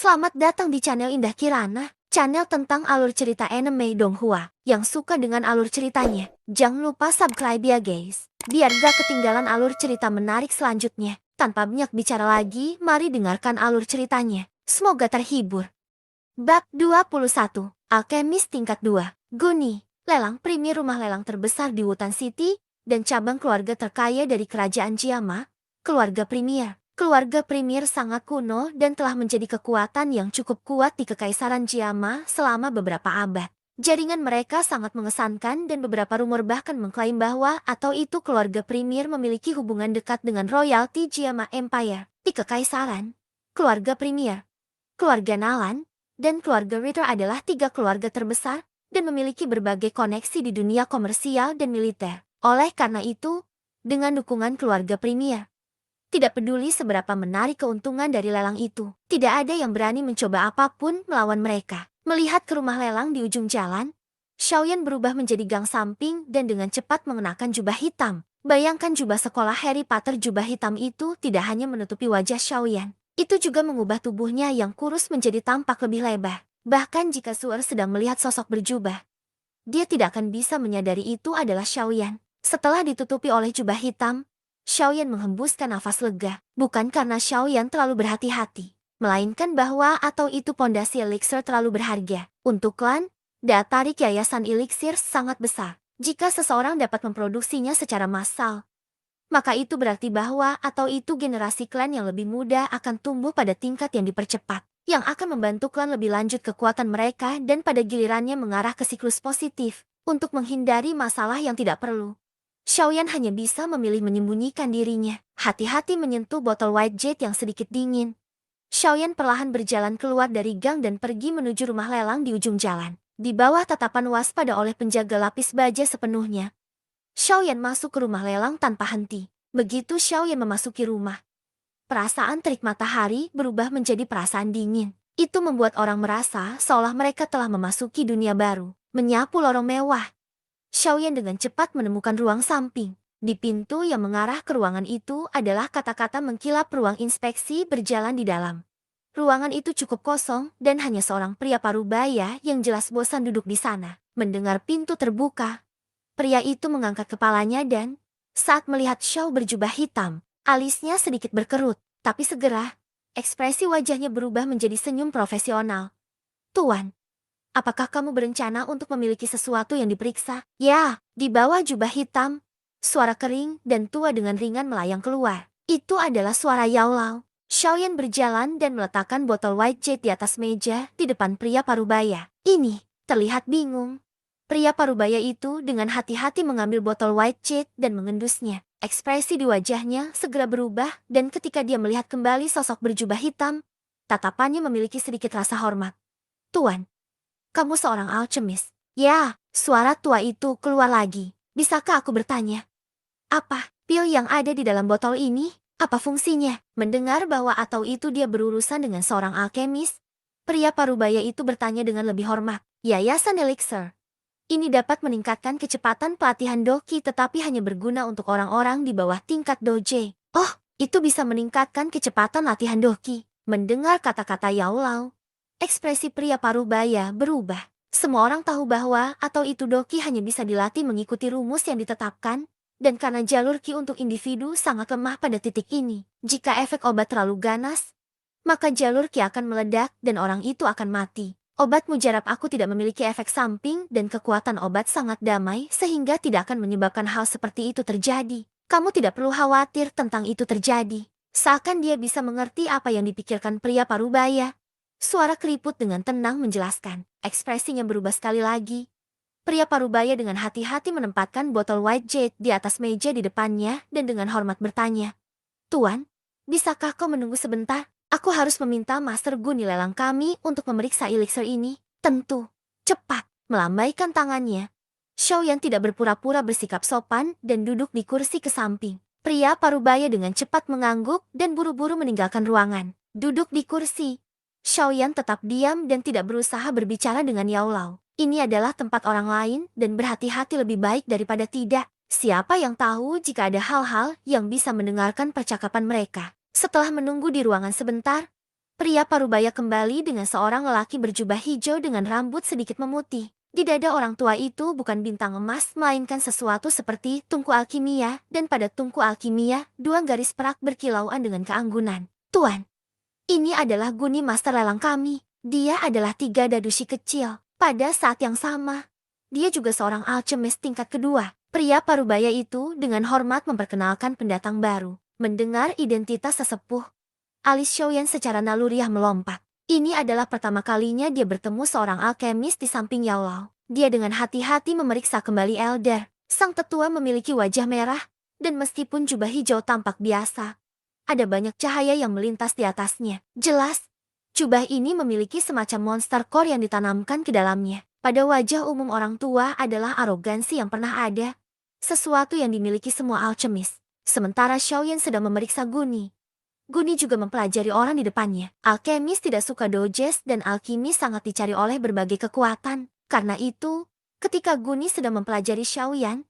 Selamat datang di channel Indah Kirana, channel tentang alur cerita anime Donghua. Yang suka dengan alur ceritanya, jangan lupa subscribe ya guys, biar gak ketinggalan alur cerita menarik selanjutnya. Tanpa banyak bicara lagi, mari dengarkan alur ceritanya. Semoga terhibur. Bab 21, Alkemis tingkat 2, Guni. Lelang premier rumah lelang terbesar di Wutan City, dan cabang keluarga terkaya dari kerajaan Jiama, keluarga premier. Keluarga premier sangat kuno dan telah menjadi kekuatan yang cukup kuat di Kekaisaran Jiama selama beberapa abad. Jaringan mereka sangat mengesankan dan beberapa rumor bahkan mengklaim bahwa atau itu keluarga premier memiliki hubungan dekat dengan royalty Jiama Empire. Di Kekaisaran, keluarga premier, keluarga Nalan, dan keluarga Ritter adalah tiga keluarga terbesar dan memiliki berbagai koneksi di dunia komersial dan militer. Oleh karena itu, dengan dukungan keluarga premier, tidak peduli seberapa menarik keuntungan dari lelang itu, tidak ada yang berani mencoba apapun melawan mereka. Melihat ke rumah lelang di ujung jalan, Xiaoyan berubah menjadi gang samping dan dengan cepat mengenakan jubah hitam. Bayangkan jubah sekolah Harry Potter. Jubah hitam itu tidak hanya menutupi wajah Xiaoyan, itu juga mengubah tubuhnya yang kurus menjadi tampak lebih lebar. Bahkan jika Suer sedang melihat sosok berjubah, dia tidak akan bisa menyadari itu adalah Xiaoyan. Setelah ditutupi oleh jubah hitam, Xiaoyan menghembuskan nafas lega, bukan karena Xiaoyan terlalu berhati-hati, melainkan bahwa atau itu pondasi elixir terlalu berharga. Untuk klan, daya tarik yayasan elixir sangat besar. Jika seseorang dapat memproduksinya secara massal, maka itu berarti bahwa atau itu generasi klan yang lebih muda akan tumbuh pada tingkat yang dipercepat, yang akan membantu klan lebih lanjut kekuatan mereka dan pada gilirannya mengarah ke siklus positif, untuk menghindari masalah yang tidak perlu. Xiaoyan hanya bisa memilih menyembunyikan dirinya, hati-hati menyentuh botol white jade yang sedikit dingin. Xiaoyan perlahan berjalan keluar dari gang dan pergi menuju rumah lelang di ujung jalan. Di bawah tatapan waspada oleh penjaga lapis baja sepenuhnya, Xiaoyan masuk ke rumah lelang tanpa henti. Begitu Xiaoyan memasuki rumah, perasaan terik matahari berubah menjadi perasaan dingin. Itu membuat orang merasa seolah mereka telah memasuki dunia baru. Menyapu lorong mewah, Xiaoyan dengan cepat menemukan ruang samping. Di pintu yang mengarah ke ruangan itu adalah kata-kata mengkilap ruang inspeksi berjalan di dalam. Ruangan itu cukup kosong dan hanya seorang pria parubaya yang jelas bosan duduk di sana. Mendengar pintu terbuka, pria itu mengangkat kepalanya dan, saat melihat Xiao berjubah hitam, alisnya sedikit berkerut. Tapi segera, ekspresi wajahnya berubah menjadi senyum profesional. "Tuan, apakah kamu berencana untuk memiliki sesuatu yang diperiksa?" "Ya." Di bawah jubah hitam, suara kering dan tua dengan ringan melayang keluar. Itu adalah suara Yao Lao. Xiaoyan berjalan dan meletakkan botol white jade di atas meja di depan pria parubaya. Ini terlihat bingung. Pria parubaya itu dengan hati-hati mengambil botol white jade dan mengendusnya. Ekspresi di wajahnya segera berubah dan ketika dia melihat kembali sosok berjubah hitam, tatapannya memiliki sedikit rasa hormat. "Tuan, kamu seorang alkemis." "Ya." Suara tua itu keluar lagi. "Bisakah aku bertanya, apa pil yang ada di dalam botol ini? Apa fungsinya?" Mendengar bahwa atau itu dia berurusan dengan seorang alkemis, pria parubaya itu bertanya dengan lebih hormat. "Yayasan elixir. Ini dapat meningkatkan kecepatan pelatihan doki tetapi hanya berguna untuk orang-orang di bawah tingkat doji." "Oh, itu bisa meningkatkan kecepatan latihan doki." Mendengar kata-kata Yao Lao, ekspresi pria parubaya berubah. Semua orang tahu bahwa atau itu doki hanya bisa dilatih mengikuti rumus yang ditetapkan, dan karena jalur ki untuk individu sangat lemah pada titik ini, jika efek obat terlalu ganas, maka jalur ki akan meledak dan orang itu akan mati. Obat mujarab aku tidak memiliki efek samping dan kekuatan obat sangat damai sehingga tidak akan menyebabkan hal seperti itu terjadi. Kamu tidak perlu khawatir tentang itu terjadi." Seakan dia bisa mengerti apa yang dipikirkan pria parubaya, suara keriput dengan tenang menjelaskan. Ekspresinya berubah sekali lagi. Pria parubaya dengan hati-hati menempatkan botol white jade di atas meja di depannya dan dengan hormat bertanya, "Tuan, bisakah kau menunggu sebentar? Aku harus meminta Master Guni lelang kami untuk memeriksa elixir ini." "Tentu." Cepat melambaikan tangannya, Xiaoyan tidak berpura-pura bersikap sopan dan duduk di kursi ke samping. Pria parubaya dengan cepat mengangguk dan buru-buru meninggalkan ruangan. Duduk di kursi, Xiaoyan tetap diam dan tidak berusaha berbicara dengan Yao Lao. Ini adalah tempat orang lain dan berhati-hati lebih baik daripada tidak. Siapa yang tahu jika ada hal-hal yang bisa mendengarkan percakapan mereka. Setelah menunggu di ruangan sebentar, Pria parubaya kembali dengan seorang lelaki berjubah hijau dengan rambut sedikit memutih. Di dada orang tua itu bukan bintang emas, melainkan sesuatu seperti tungku alkimia, dan pada tungku alkimia, dua garis perak berkilauan dengan keanggunan. Tuan, ini adalah Guni master lelang kami. Dia adalah tiga dadushi kecil. Pada saat yang sama, dia juga seorang alchemist tingkat kedua. Pria parubaya itu dengan hormat memperkenalkan pendatang baru. Mendengar identitas sesepuh, alis Xiaoyan secara naluriah melompat. Ini adalah pertama kalinya dia bertemu seorang alkemis di samping Yao Lao. Dia dengan hati-hati memeriksa kembali Elder. Sang tetua memiliki wajah merah, dan meskipun jubah hijau tampak biasa, ada banyak cahaya yang melintas di atasnya. Jelas, jubah ini memiliki semacam monster core yang ditanamkan ke dalamnya. Pada wajah umum orang tua adalah arogansi yang pernah ada, sesuatu yang dimiliki semua alkemis. Sementara Xiaoyan sedang memeriksa Guni. Guni juga mempelajari orang di depannya. Alkemis tidak suka dojes dan alkimi sangat dicari oleh berbagai kekuatan. Karena itu, ketika Guni sedang mempelajari Xiaoyan,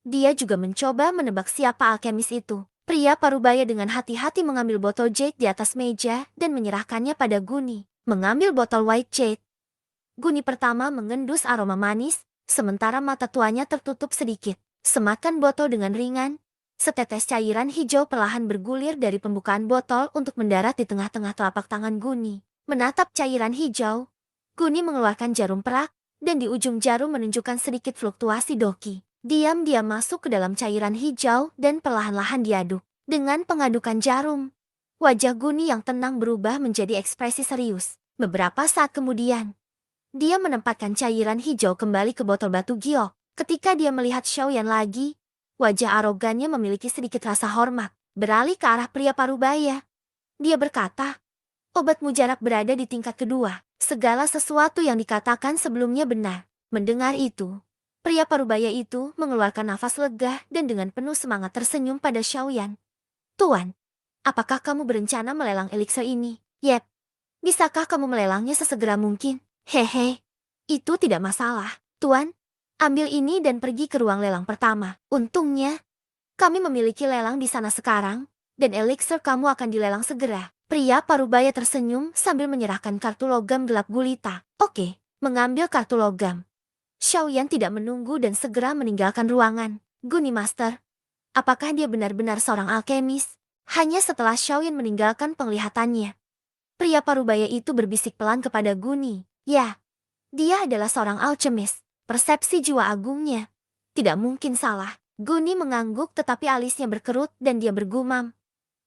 dia juga mencoba menebak siapa alkemis itu. Pria parubaya dengan hati-hati mengambil botol jade di atas meja dan menyerahkannya pada Guni. Mengambil botol white jade, Guni pertama mengendus aroma manis, sementara mata tuanya tertutup sedikit. Semakan botol dengan ringan. Setetes cairan hijau perlahan bergulir dari pembukaan botol untuk mendarat di tengah-tengah telapak tangan Guni. Menatap cairan hijau, Guni mengeluarkan jarum perak, dan di ujung jarum menunjukkan sedikit fluktuasi doki. Diam-diam masuk ke dalam cairan hijau dan perlahan-lahan diaduk. Dengan pengadukan jarum, wajah Guni yang tenang berubah menjadi ekspresi serius. Beberapa saat kemudian, dia menempatkan cairan hijau kembali ke botol batu giok. Ketika dia melihat Xiaoyan lagi, wajah arogannya memiliki sedikit rasa hormat. Beralih ke arah pria parubaya, dia berkata, obat mujarab berada di tingkat kedua. Segala sesuatu yang dikatakan sebelumnya benar. Mendengar itu, pria parubaya itu mengeluarkan nafas lega dan dengan penuh semangat tersenyum pada Xiaoyan. Tuan, apakah kamu berencana melelang elixir ini? Yep. Bisakah kamu melelangnya sesegera mungkin? Hehe. Itu tidak masalah, Tuan. Ambil ini dan pergi ke ruang lelang pertama. Untungnya, kami memiliki lelang di sana sekarang, dan elixir kamu akan dilelang segera. Pria parubaya tersenyum sambil menyerahkan kartu logam gelap gulita. Oke, mengambil kartu logam. Xiaoyan tidak menunggu dan segera meninggalkan ruangan. Guni Master, apakah dia benar-benar seorang alkemis? Hanya setelah Xiaoyan meninggalkan penglihatannya, pria parubaya itu berbisik pelan kepada Guni. Ya, dia adalah seorang alkemis. Persepsi jiwa agungnya tidak mungkin salah. Guni mengangguk tetapi alisnya berkerut dan dia bergumam.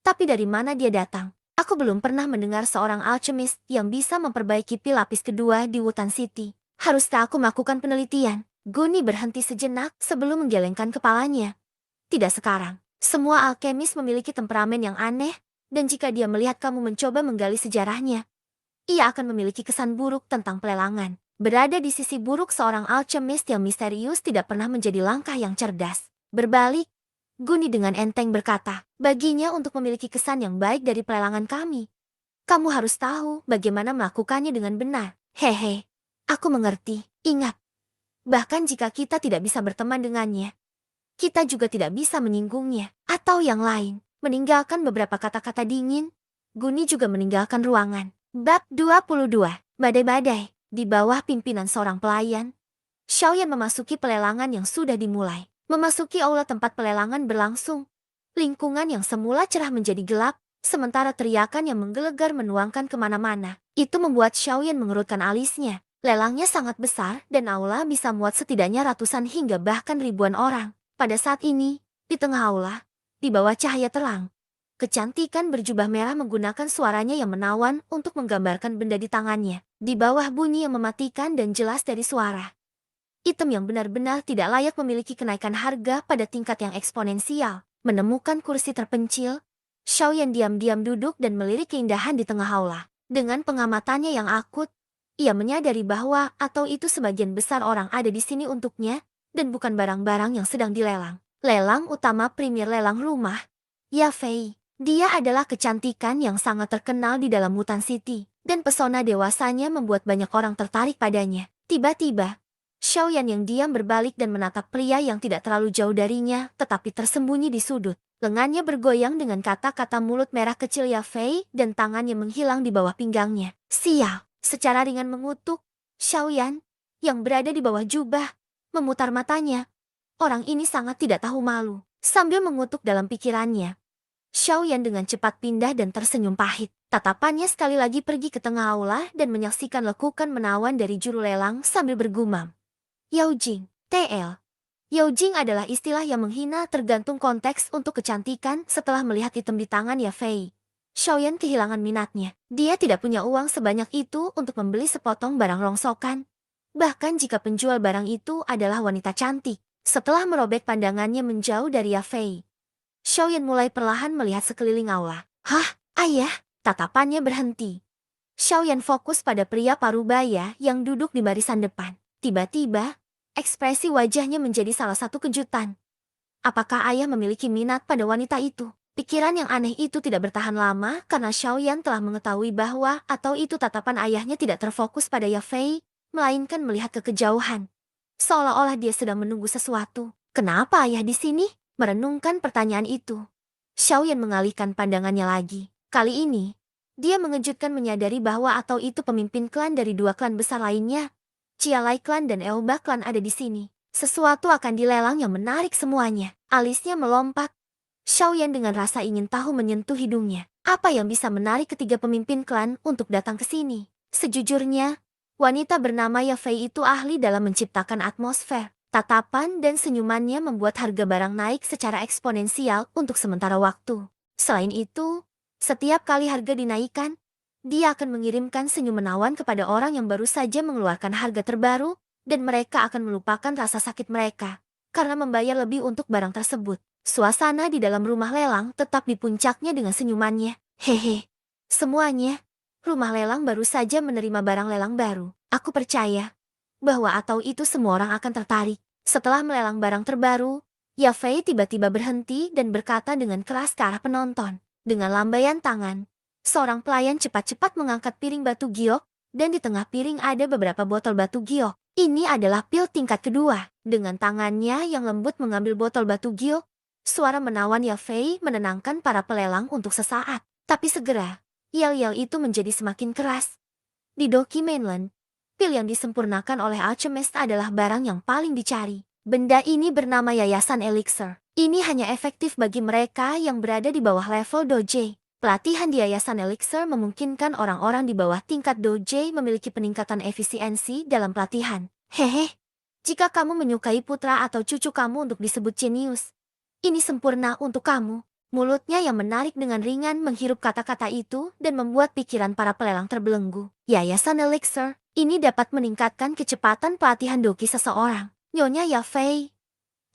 Tapi dari mana dia datang? Aku belum pernah mendengar seorang alkemis yang bisa memperbaiki pil lapis kedua di Wutan City. Haruskah aku melakukan penelitian? Guni berhenti sejenak sebelum menggelengkan kepalanya. Tidak sekarang. Semua alkemis memiliki temperamen yang aneh, dan jika dia melihat kamu mencoba menggali sejarahnya, ia akan memiliki kesan buruk tentang pelelangan. Berada di sisi buruk seorang alkemis yang misterius tidak pernah menjadi langkah yang cerdas. Berbalik, Guni dengan enteng berkata, baginya untuk memiliki kesan yang baik dari pelelangan kami, kamu harus tahu bagaimana melakukannya dengan benar. Hehe, aku mengerti. Ingat, bahkan jika kita tidak bisa berteman dengannya, kita juga tidak bisa menyinggungnya. Atau yang lain, meninggalkan beberapa kata-kata dingin, Guni juga meninggalkan ruangan. Bab 22, Badai-badai. Di bawah pimpinan seorang pelayan, Xiaoyan memasuki pelelangan yang sudah dimulai. Memasuki aula tempat pelelangan berlangsung, lingkungan yang semula cerah menjadi gelap, sementara teriakan yang menggelegar menuangkan kemana-mana. Itu membuat Xiaoyan mengerutkan alisnya. Lelangnya sangat besar dan aula bisa muat setidaknya ratusan hingga bahkan ribuan orang. Pada saat ini, di tengah aula, di bawah cahaya terang, kecantikan berjubah merah menggunakan suaranya yang menawan untuk menggambarkan benda di tangannya. Di bawah bunyi yang mematikan dan jelas dari suara, item yang benar-benar tidak layak memiliki kenaikan harga pada tingkat yang eksponensial. Menemukan kursi terpencil, Xiaoyan diam-diam duduk dan melirik keindahan di tengah aula. Dengan pengamatannya yang akut, ia menyadari bahwa atau itu sebagian besar orang ada di sini untuknya, dan bukan barang-barang yang sedang dilelang. Lelang utama Premier Lelang Rumah, Ya Fei. Dia adalah kecantikan yang sangat terkenal di dalam Wutan City, dan pesona dewasanya membuat banyak orang tertarik padanya. Tiba-tiba, Xiaoyan yang diam berbalik dan menatap pria yang tidak terlalu jauh darinya tetapi tersembunyi di sudut. Lengannya bergoyang dengan kata-kata mulut merah kecil Yafei dan tangannya menghilang di bawah pinggangnya. Sial, secara ringan mengutuk. Xiaoyan, yang berada di bawah jubah, memutar matanya. Orang ini sangat tidak tahu malu. Sambil mengutuk dalam pikirannya, Xiaoyan dengan cepat pindah dan tersenyum pahit. Tatapannya sekali lagi pergi ke tengah aula dan menyaksikan lekukan menawan dari juru lelang sambil bergumam. Yaojing, TL. Yaojing adalah istilah yang menghina tergantung konteks untuk kecantikan. Setelah melihat item di tangan Yafei, Xiaoyan kehilangan minatnya. Dia tidak punya uang sebanyak itu untuk membeli sepotong barang rongsokan. Bahkan jika penjual barang itu adalah wanita cantik. Setelah merobek pandangannya menjauh dari Yafei, Xiaoyan mulai perlahan melihat sekeliling aula. Hah, ayah? Tatapannya berhenti. Xiaoyan fokus pada pria parubaya yang duduk di barisan depan. Tiba-tiba, ekspresi wajahnya menjadi salah satu kejutan. Apakah ayah memiliki minat pada wanita itu? Pikiran yang aneh itu tidak bertahan lama karena Xiaoyan telah mengetahui bahwa atau itu tatapan ayahnya tidak terfokus pada Yafei, melainkan melihat ke kejauhan. Seolah-olah dia sedang menunggu sesuatu. Kenapa ayah di sini? Merenungkan pertanyaan itu, Xiaoyan mengalihkan pandangannya lagi. Kali ini, dia mengejutkan menyadari bahwa atau itu pemimpin klan dari dua klan besar lainnya. Cialai klan dan Eoba klan ada di sini. Sesuatu akan dilelang yang menarik semuanya. Alisnya melompat. Xiaoyan dengan rasa ingin tahu menyentuh hidungnya. Apa yang bisa menarik ketiga pemimpin klan untuk datang ke sini? Sejujurnya, wanita bernama Yafei itu ahli dalam menciptakan atmosfer. Tatapan dan senyumannya membuat harga barang naik secara eksponensial untuk sementara waktu. Selain itu, setiap kali harga dinaikkan, dia akan mengirimkan senyum menawan kepada orang yang baru saja mengeluarkan harga terbaru, dan mereka akan melupakan rasa sakit mereka karena membayar lebih untuk barang tersebut. Suasana di dalam rumah lelang tetap di puncaknya dengan senyumannya. Hehe. Semuanya, rumah lelang baru saja menerima barang lelang baru. Aku percaya bahwa atau itu semua orang akan tertarik. Setelah melelang barang terbaru, Yafei tiba-tiba berhenti dan berkata dengan keras ke arah penonton. Dengan lambaian tangan, seorang pelayan cepat-cepat mengangkat piring batu giok, dan di tengah piring ada beberapa botol batu giok. Ini adalah pil tingkat kedua. Dengan tangannya yang lembut mengambil botol batu giok, suara menawan Yafei menenangkan para pelelang untuk sesaat. Tapi segera, yel-yel itu menjadi semakin keras. Di Doki Mainland, pil yang disempurnakan oleh alchemist adalah barang yang paling dicari. Benda ini bernama Yayasan Elixir. Ini hanya efektif bagi mereka yang berada di bawah level Doji. Pelatihan di Yayasan Elixir memungkinkan orang-orang di bawah tingkat Doji memiliki peningkatan efisiensi dalam pelatihan. Hehe, jika kamu menyukai putra atau cucu kamu untuk disebut jenius, ini sempurna untuk kamu. Mulutnya yang menarik dengan ringan menghirup kata-kata itu dan membuat pikiran para pelelang terbelenggu. Yayasan Elixir, ini dapat meningkatkan kecepatan pelatihan doki seseorang. Nyonya Yafei.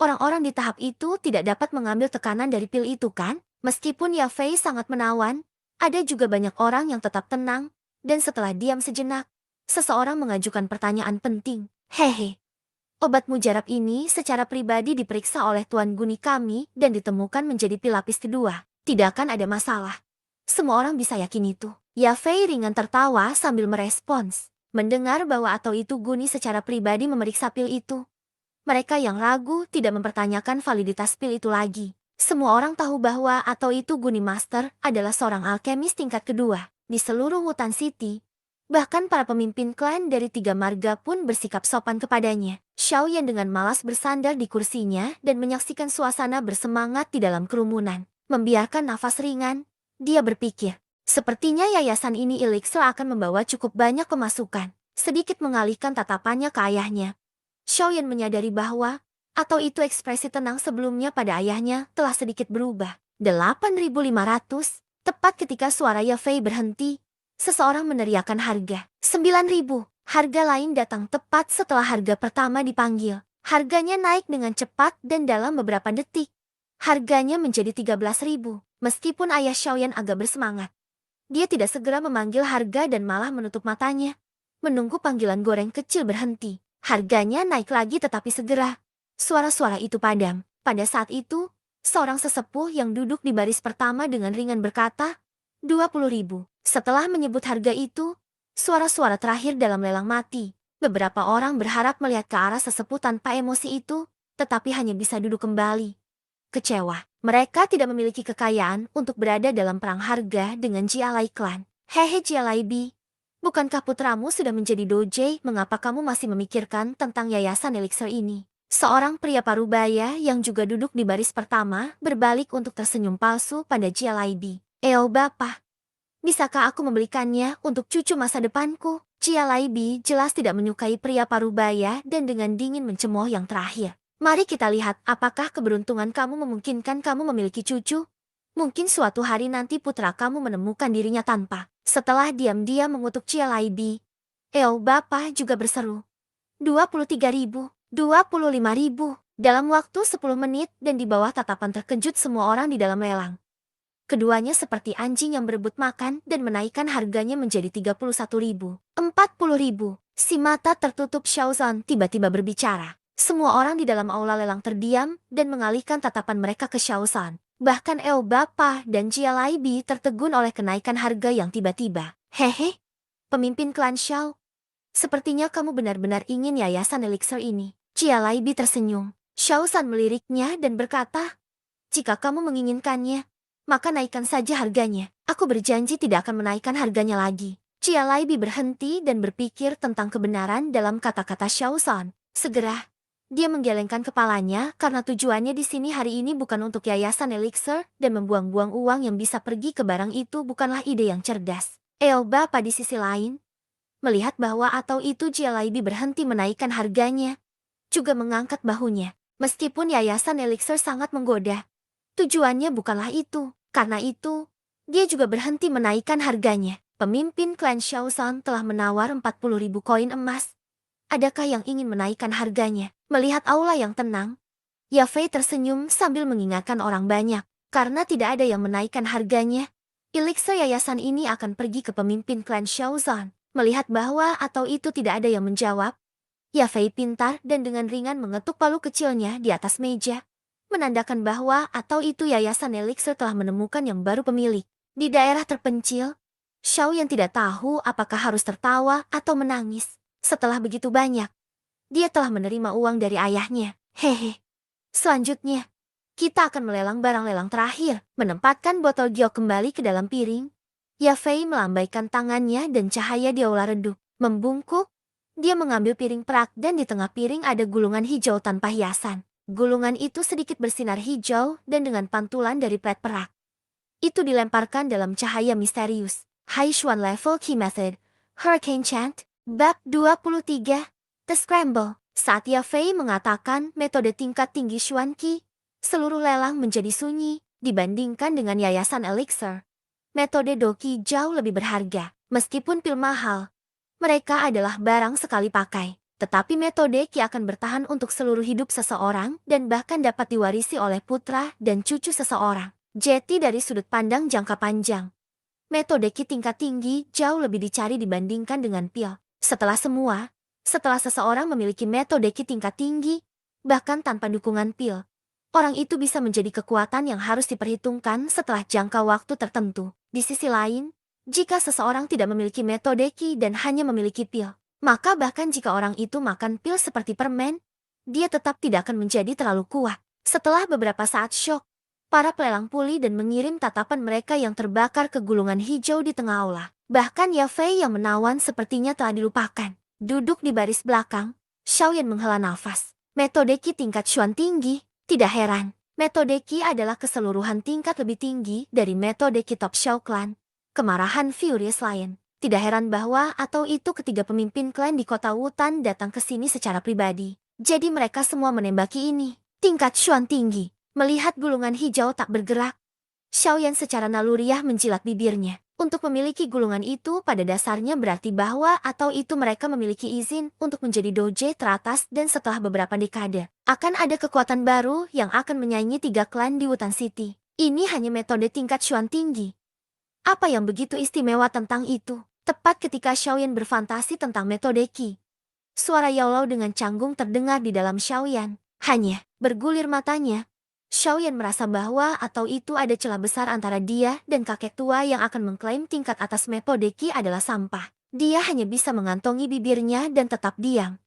Orang-orang di tahap itu tidak dapat mengambil tekanan dari pil itu kan? Meskipun Yafei sangat menawan, ada juga banyak orang yang tetap tenang, dan setelah diam sejenak, seseorang mengajukan pertanyaan penting. Hehe. Obat mujarab ini secara pribadi diperiksa oleh Tuan Guni kami dan ditemukan menjadi pil lapis kedua. Tidak akan ada masalah. Semua orang bisa yakin itu. Yafei ringan tertawa sambil merespons. Mendengar bahwa atau itu Guni secara pribadi memeriksa pil itu, mereka yang ragu tidak mempertanyakan validitas pil itu lagi. Semua orang tahu bahwa atau itu Guni Master adalah seorang alkemis tingkat kedua. Di seluruh Wutan City, bahkan para pemimpin klan dari 3 marga pun bersikap sopan kepadanya. Xiaoyan dengan malas bersandar di kursinya dan menyaksikan suasana bersemangat di dalam kerumunan. Membiarkan nafas ringan, dia berpikir, sepertinya yayasan ini Elixir akan membawa cukup banyak pemasukan. Sedikit mengalihkan tatapannya ke ayahnya, Xiaoyan menyadari bahwa atau itu ekspresi tenang sebelumnya pada ayahnya telah sedikit berubah. 8.500, tepat ketika suara Yafei berhenti, seseorang meneriakkan harga. 9.000. Harga lain datang tepat setelah harga pertama dipanggil. Harganya naik dengan cepat dan dalam beberapa detik, harganya menjadi 13.000. Meskipun ayah Xiaoyan agak bersemangat, dia tidak segera memanggil harga dan malah menutup matanya, menunggu panggilan goreng kecil berhenti. Harganya naik lagi tetapi segera, suara-suara itu padam. Pada saat itu, seorang sesepuh yang duduk di baris pertama dengan ringan berkata, 20.000. Setelah menyebut harga itu, suara-suara terakhir dalam lelang mati. Beberapa orang berharap melihat ke arah sesepuh tanpa emosi itu, tetapi hanya bisa duduk kembali. Kecewa. Mereka tidak memiliki kekayaan untuk berada dalam perang harga dengan Jialai Clan. Hehe Jialai Bi, bukankah putramu sudah menjadi doge? Mengapa kamu masih memikirkan tentang yayasan elixir ini? Seorang pria parubaya yang juga duduk di baris pertama berbalik untuk tersenyum palsu pada Jialai Bi. Bapak, bisakah aku membelikannya untuk cucu masa depanku? Jialai Bi jelas tidak menyukai pria parubaya dan dengan dingin mencemooh yang terakhir. Mari kita lihat apakah keberuntungan kamu memungkinkan kamu memiliki cucu. Mungkin suatu hari nanti putra kamu menemukan dirinya tanpa. Setelah diam-diam mengutuk Jialai Bi, Bapak juga berseru. 23.000, 25.000, dalam waktu 10 menit dan di bawah tatapan terkejut semua orang di dalam lelang. Keduanya seperti anjing yang berebut makan dan menaikkan harganya menjadi 31.000, 40.000. Si mata tertutup Xiaozan tiba-tiba berbicara. Semua orang di dalam aula lelang terdiam dan mengalihkan tatapan mereka ke Xiaozan. Bahkan Bapa dan Jialai Bi tertegun oleh kenaikan harga yang tiba-tiba. Hehe, pemimpin klan Xiao. Sepertinya kamu benar-benar ingin yayasan elixir ini. Jialai Bi tersenyum. Xiaozan meliriknya dan berkata, jika kamu menginginkannya, maka naikkan saja harganya. Aku berjanji tidak akan menaikkan harganya lagi. Jialai Bi berhenti dan berpikir tentang kebenaran dalam kata-kata Xiaozan. Segera, dia menggelengkan kepalanya karena tujuannya di sini hari ini bukan untuk yayasan elixir dan membuang-buang uang yang bisa pergi ke barang itu bukanlah ide yang cerdas. Bapak di sisi lain, melihat bahwa atau itu Jialai Bi berhenti menaikkan harganya, juga mengangkat bahunya. Meskipun yayasan elixir sangat menggoda, tujuannya bukanlah itu. Karena itu, dia juga berhenti menaikkan harganya. Pemimpin klan Xiaozan telah menawar 40.000 koin emas. Adakah yang ingin menaikkan harganya? Melihat aula yang tenang, Yafei tersenyum sambil mengingatkan orang banyak. Karena tidak ada yang menaikkan harganya, elixir yayasan ini akan pergi ke pemimpin klan Xiaozan. Melihat bahwa atau itu tidak ada yang menjawab, Yafei pintar dan dengan ringan mengetuk palu kecilnya di atas meja, menandakan bahwa atau itu yayasan elixir telah menemukan yang baru pemilik. Di daerah terpencil, Xiao yang tidak tahu apakah harus tertawa atau menangis. Setelah begitu banyak, dia telah menerima uang dari ayahnya. Hehe. Selanjutnya, kita akan melelang barang lelang terakhir. Menempatkan botol giok kembali ke dalam piring, Yafei melambaikan tangannya dan cahaya di aula redup. Membungkuk, dia mengambil piring perak dan di tengah piring ada gulungan hijau tanpa hiasan. Gulungan itu sedikit bersinar hijau dan dengan pantulan dari plat perak. Itu dilemparkan dalam cahaya misterius. Haishuan Level Key Method, Hurricane Chant, Bab 23, The Scramble. Saat Yafei mengatakan metode tingkat tinggi Xuan Qi, seluruh lelang menjadi sunyi dibandingkan dengan yayasan elixir. Metode Doki jauh lebih berharga. Meskipun pil mahal, mereka adalah barang sekali pakai. Tetapi metode Qi akan bertahan untuk seluruh hidup seseorang dan bahkan dapat diwarisi oleh putra dan cucu seseorang. Jeti dari sudut pandang jangka panjang, metode Qi tingkat tinggi jauh lebih dicari dibandingkan dengan pil. Setelah seseorang memiliki metode Qi tingkat tinggi, bahkan tanpa dukungan pil, orang itu bisa menjadi kekuatan yang harus diperhitungkan setelah jangka waktu tertentu. Di sisi lain, jika seseorang tidak memiliki metode Qi dan hanya memiliki pil, maka bahkan jika orang itu makan pil seperti permen, dia tetap tidak akan menjadi terlalu kuat. Setelah beberapa saat syok, para pelelang pulih dan mengirim tatapan mereka yang terbakar ke gulungan hijau di tengah aula. Bahkan Yafei yang menawan sepertinya telah dilupakan. Duduk di baris belakang, Xiaoyan menghela nafas. Metode Qi tingkat Xuan tinggi, tidak heran. Metode Qi adalah keseluruhan tingkat lebih tinggi dari metode Qi Top Xiao Clan. Kemarahan Furious Lion. Tidak heran bahwa atau itu ketiga pemimpin klan di kota Wutan datang ke sini secara pribadi. Jadi mereka semua menembaki ini. Tingkat Xuan tinggi. Melihat gulungan hijau tak bergerak, Xiaoyan secara naluriah menjilat bibirnya. Untuk memiliki gulungan itu pada dasarnya berarti bahwa atau itu mereka memiliki izin untuk menjadi doge teratas dan setelah beberapa dekade, akan ada kekuatan baru yang akan menyaingi tiga klan di Wutan City. Ini hanya metode tingkat Xuan tinggi. Apa yang begitu istimewa tentang itu? Tepat ketika Xiaoyan berfantasi tentang metode Qi, suara Yaolau dengan canggung terdengar di dalam Xiaoyan. Hanya bergulir matanya, Xiaoyan merasa bahwa atau itu ada celah besar antara dia dan kakek tua yang akan mengklaim tingkat atas metode Qi adalah sampah. Dia hanya bisa mengantongi bibirnya dan tetap diam.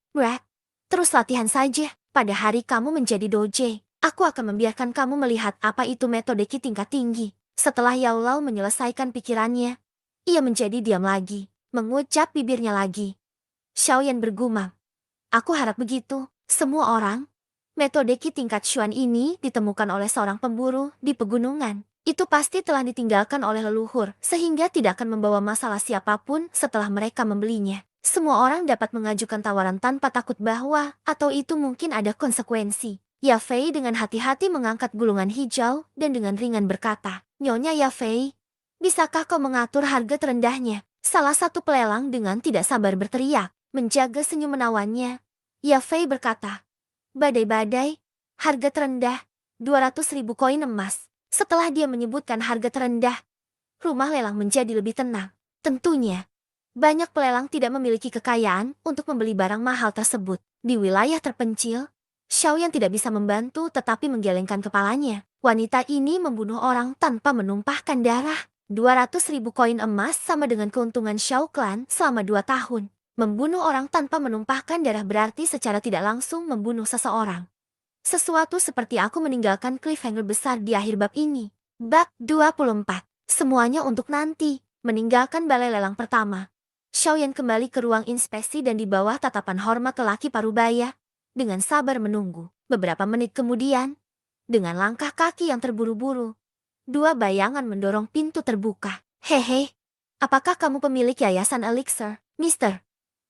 Terus latihan saja. Pada hari kamu menjadi doge, Aku akan membiarkan kamu melihat apa itu metode Qi tingkat tinggi. Setelah Yao Lao menyelesaikan pikirannya, ia menjadi diam lagi, mengucap bibirnya lagi. Xiaoyan bergumam. Aku harap begitu. Semua orang. Metode Qi tingkat Xuan ini ditemukan oleh seorang pemburu di pegunungan. Itu pasti telah ditinggalkan oleh leluhur, sehingga tidak akan membawa masalah siapapun setelah mereka membelinya. Semua orang dapat mengajukan tawaran tanpa takut bahwa, atau itu mungkin ada konsekuensi. Ya Fei dengan hati-hati mengangkat gulungan hijau dan dengan ringan berkata, Nyonya Ya Fei, bisakah kau mengatur harga terendahnya? Salah satu pelelang dengan tidak sabar berteriak, menjaga senyum menawannya. Ya Fei berkata, badai-badai, harga terendah, 200.000 koin emas. Setelah dia menyebutkan harga terendah, rumah lelang menjadi lebih tenang. Tentunya, banyak pelelang tidak memiliki kekayaan untuk membeli barang mahal tersebut. Di wilayah terpencil, Xiaoyan tidak bisa membantu tetapi menggelengkan kepalanya. Wanita ini membunuh orang tanpa menumpahkan darah. 200.000 koin emas sama dengan keuntungan Xiao Clan selama 2 tahun. Membunuh orang tanpa menumpahkan darah berarti secara tidak langsung membunuh seseorang. Sesuatu seperti aku meninggalkan cliffhanger besar di akhir bab ini. Bab 24. Semuanya untuk nanti. Meninggalkan balai lelang pertama. Xiaoyan kembali ke ruang inspeksi dan di bawah tatapan hormat lelaki parubaya. Dengan sabar menunggu. Beberapa menit kemudian, dengan langkah kaki yang terburu-buru, dua bayangan mendorong pintu terbuka. Hehe, apakah kamu pemilik yayasan Elixir, Mister?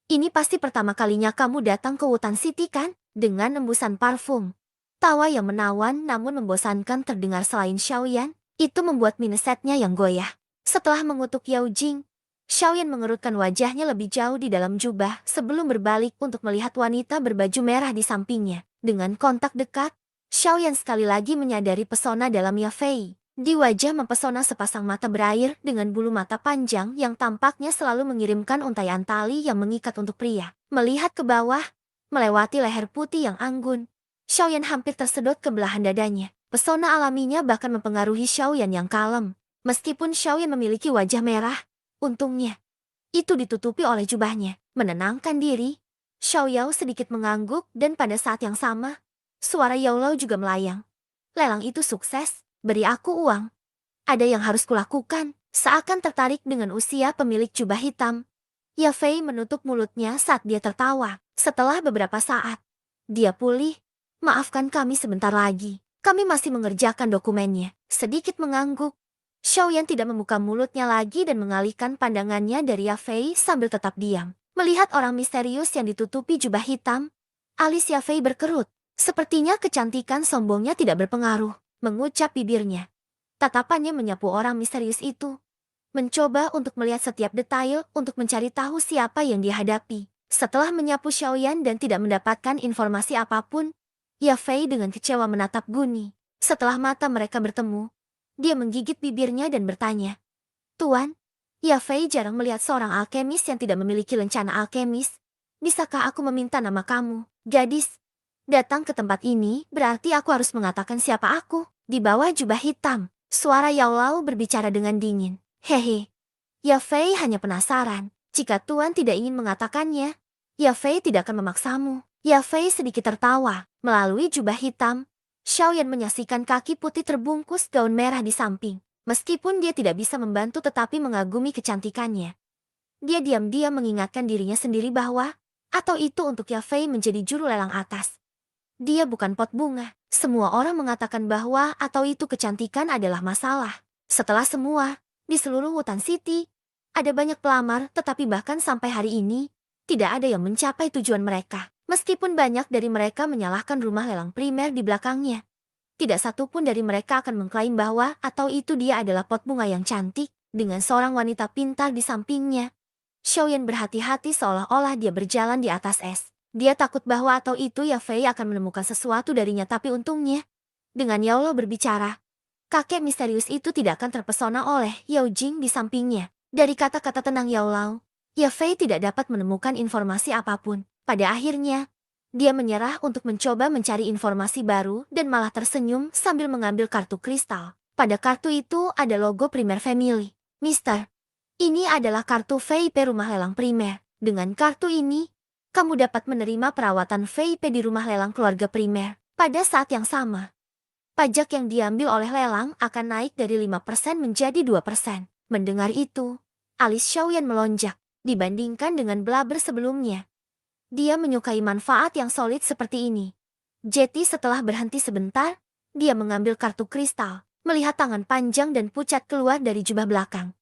Ini pasti pertama kalinya kamu datang ke Wutan City kan? Dengan embusan parfum. Tawa yang menawan namun membosankan terdengar selain Xiaoyan, itu membuat minusetnya yang goyah. Setelah mengutuk Yao Jing, Xiaoyan mengerutkan wajahnya lebih jauh di dalam jubah sebelum berbalik untuk melihat wanita berbaju merah di sampingnya. Dengan kontak dekat, Xiaoyan sekali lagi menyadari pesona dalam Ya Fei. Di wajah mempesona sepasang mata berair dengan bulu mata panjang yang tampaknya selalu mengirimkan untaian tali yang mengikat untuk pria. Melihat ke bawah, melewati leher putih yang anggun, Xiaoyan hampir tersedot ke belahan dadanya. Pesona alaminya bahkan mempengaruhi Xiaoyan yang kalem. Meskipun Xiaoyan memiliki wajah merah, untungnya itu ditutupi oleh jubahnya. Menenangkan diri, Xiao Yao sedikit mengangguk dan pada saat yang sama, suara Yao Lao juga melayang. Lelang itu sukses. Beri aku uang. Ada yang harus kulakukan. Seakan tertarik dengan usia pemilik jubah hitam, Ya Fei menutup mulutnya saat dia tertawa. Setelah beberapa saat, dia pulih. Maafkan kami sebentar lagi. Kami masih mengerjakan dokumennya. Sedikit mengangguk, Xiaoyan tidak membuka mulutnya lagi dan mengalihkan pandangannya dari Ya Fei sambil tetap diam. Melihat orang misterius yang ditutupi jubah hitam, alis Ya Fei berkerut. Sepertinya kecantikan sombongnya tidak berpengaruh. Mengucap bibirnya. Tatapannya menyapu orang misterius itu. Mencoba untuk melihat setiap detail untuk mencari tahu siapa yang dihadapi. Setelah menyapu Xiaoyan dan tidak mendapatkan informasi apapun, Ya Fei dengan kecewa menatap Guni. Setelah mata mereka bertemu, dia menggigit bibirnya dan bertanya, Tuan, Ya Fei jarang melihat seorang alkemis yang tidak memiliki lencana alkemis. Bisakah aku meminta nama kamu, gadis? Datang ke tempat ini berarti aku harus mengatakan siapa aku. Di bawah jubah hitam, suara Yao Lao berbicara dengan dingin. Hehe. Ya Fei hanya penasaran. Jika Tuan tidak ingin mengatakannya, Ya Fei tidak akan memaksamu. Ya Fei sedikit tertawa. Melalui jubah hitam, Xiaoyan menyaksikan kaki putih terbungkus gaun merah di samping. Meskipun dia tidak bisa membantu tetapi mengagumi kecantikannya. Dia diam-diam mengingatkan dirinya sendiri bahwa, atau itu untuk Ya Fei menjadi juru lelang atas. Dia bukan pot bunga. Semua orang mengatakan bahwa atau itu kecantikan adalah masalah. Setelah semua, di seluruh Wutan City, ada banyak pelamar tetapi bahkan sampai hari ini, tidak ada yang mencapai tujuan mereka. Meskipun banyak dari mereka menyalahkan rumah lelang primer di belakangnya. Tidak satupun dari mereka akan mengklaim bahwa atau itu dia adalah pot bunga yang cantik, dengan seorang wanita pintar di sampingnya. Xiaoyan berhati-hati seolah-olah dia berjalan di atas es. Dia takut bahwa atau itu Ya Fei akan menemukan sesuatu darinya tapi untungnya, dengan Yao Lao berbicara, kakek misterius itu tidak akan terpesona oleh Yao Jing di sampingnya. Dari kata-kata tenang Yao Lao, Ya Fei tidak dapat menemukan informasi apapun. Pada akhirnya, dia menyerah untuk mencoba mencari informasi baru dan malah tersenyum sambil mengambil kartu kristal. Pada kartu itu ada logo Primer Family. Mister, ini adalah kartu VIP rumah lelang primer. Dengan kartu ini, kamu dapat menerima perawatan VIP di rumah lelang keluarga primer. Pada saat yang sama, Pajak yang diambil oleh lelang akan naik dari 5% menjadi 2%. Mendengar itu, alis Xiaoyan melonjak dibandingkan dengan blaber sebelumnya. Dia menyukai manfaat yang solid seperti ini. Jetty setelah berhenti sebentar, dia mengambil kartu kristal, melihat tangan panjang dan pucat keluar dari jubah belakang.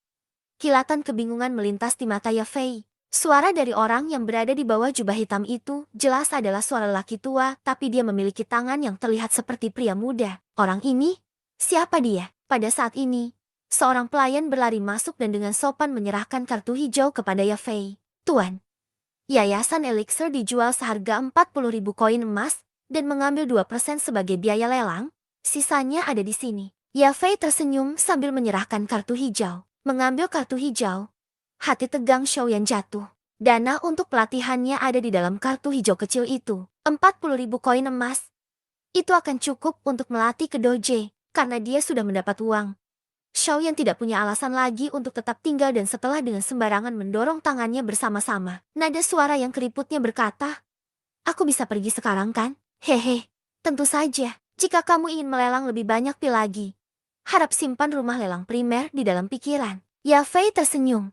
Kilatan kebingungan melintas di mata Yafei. Suara dari orang yang berada di bawah jubah hitam itu jelas adalah suara lelaki tua, tapi dia memiliki tangan yang terlihat seperti pria muda. Orang ini? Siapa dia? Pada saat ini, seorang pelayan berlari masuk dan dengan sopan menyerahkan kartu hijau kepada Yafei. Tuan, yayasan elixir dijual seharga 40.000 koin emas dan mengambil 2% sebagai biaya lelang. Sisanya ada di sini. Yafei tersenyum sambil menyerahkan kartu hijau. Mengambil kartu hijau, hati tegang Xiaoyan jatuh. Dana untuk pelatihannya ada di dalam kartu hijau kecil itu. 40.000 koin emas. Itu akan cukup untuk melatih ke doje, karena dia sudah mendapat uang. Xiaoyan tidak punya alasan lagi untuk tetap tinggal dan setelah dengan sembarangan mendorong tangannya bersama-sama. Nada suara yang keriputnya berkata, "Aku bisa pergi sekarang kan? Hehe, tentu saja. Jika kamu ingin melelang lebih banyak pil lagi, harap simpan rumah lelang primer di dalam pikiran." Yafei tersenyum.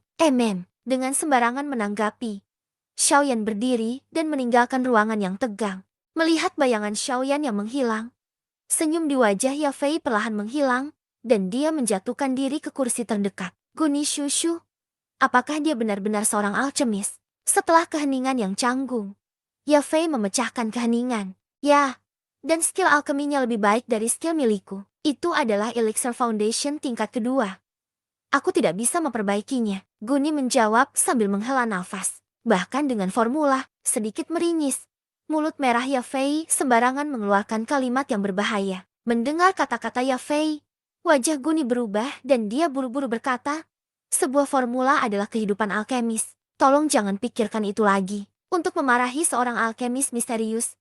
Dengan sembarangan menanggapi. Xiaoyan berdiri dan meninggalkan ruangan yang tegang. Melihat bayangan Xiaoyan yang menghilang, senyum di wajah Yafei perlahan menghilang, dan dia menjatuhkan diri ke kursi terdekat. Guni Shushu, apakah dia benar-benar seorang alkemis? Setelah keheningan yang canggung, Yafei memecahkan keheningan. Ya, dan skill alkeminya lebih baik dari skill milikku. Itu adalah Elixir Foundation tingkat kedua. Aku tidak bisa memperbaikinya. Guni menjawab sambil menghela nafas. Bahkan dengan formula, sedikit meringis. Mulut merah Yafei sembarangan mengeluarkan kalimat yang berbahaya. Mendengar kata-kata Yafei, wajah Guni berubah dan dia buru-buru berkata, "Sebuah formula adalah kehidupan alkemis. Tolong jangan pikirkan itu lagi." Untuk memarahi seorang alkemis misterius,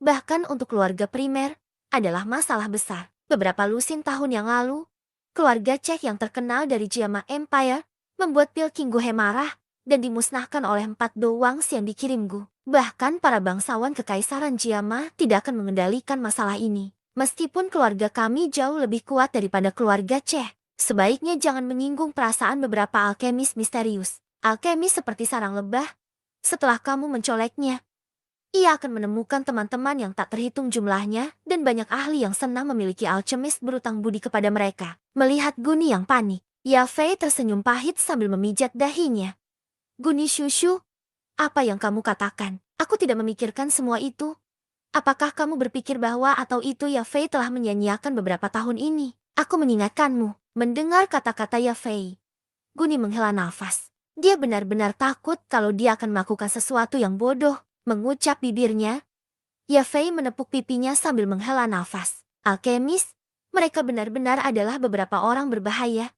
bahkan untuk keluarga primer, adalah masalah besar. Beberapa lusin tahun yang lalu, keluarga Cech yang terkenal dari Jiama Empire membuat pil Kingguhe marah dan dimusnahkan oleh 4 dowangs yang dikirim Gu. Bahkan para bangsawan kekaisaran Jiama tidak akan mengendalikan masalah ini. Meskipun keluarga kami jauh lebih kuat daripada keluarga Cech, sebaiknya jangan menyinggung perasaan beberapa alkemis misterius. Alkemis seperti sarang lebah, setelah kamu mencoleknya, ia akan menemukan teman-teman yang tak terhitung jumlahnya dan banyak ahli yang senang memiliki alkemis berutang budi kepada mereka. Melihat Guni yang panik, Yafei tersenyum pahit sambil memijat dahinya. "Guni Shushu, apa yang kamu katakan? Aku tidak memikirkan semua itu. Apakah kamu berpikir bahwa atau itu Yafei telah menyia-nyiakan beberapa tahun ini? Aku mengingatkanmu." Mendengar kata-kata Yafei, Guni menghela nafas. Dia benar-benar takut kalau dia akan melakukan sesuatu yang bodoh. Mengucap bibirnya, Yafei menepuk pipinya sambil menghela nafas. Alkemis, mereka benar-benar adalah beberapa orang berbahaya.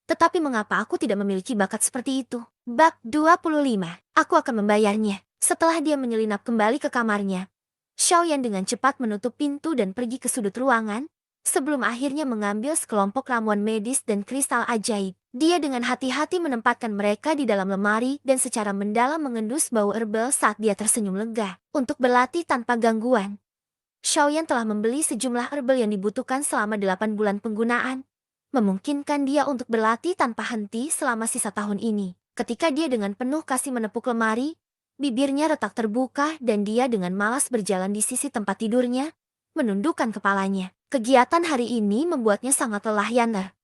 Tetapi mengapa aku tidak memiliki bakat seperti itu? Bab 25. Aku akan membayarnya. Setelah dia menyelinap kembali ke kamarnya, Xiaoyan dengan cepat menutup pintu dan pergi ke sudut ruangan, sebelum akhirnya mengambil sekelompok ramuan medis dan kristal ajaib. Dia dengan hati-hati menempatkan mereka di dalam lemari dan secara mendalam mengendus bau herbal saat dia tersenyum lega. Untuk berlatih tanpa gangguan, Xiaoyan telah membeli sejumlah herbal yang dibutuhkan selama 8 bulan penggunaan, memungkinkan dia untuk berlatih tanpa henti selama sisa tahun ini. Ketika dia dengan penuh kasih menepuk lemari, bibirnya retak terbuka dan dia dengan malas berjalan di sisi tempat tidurnya, menundukkan kepalanya. Kegiatan hari ini membuatnya sangat lelah. "Yaner,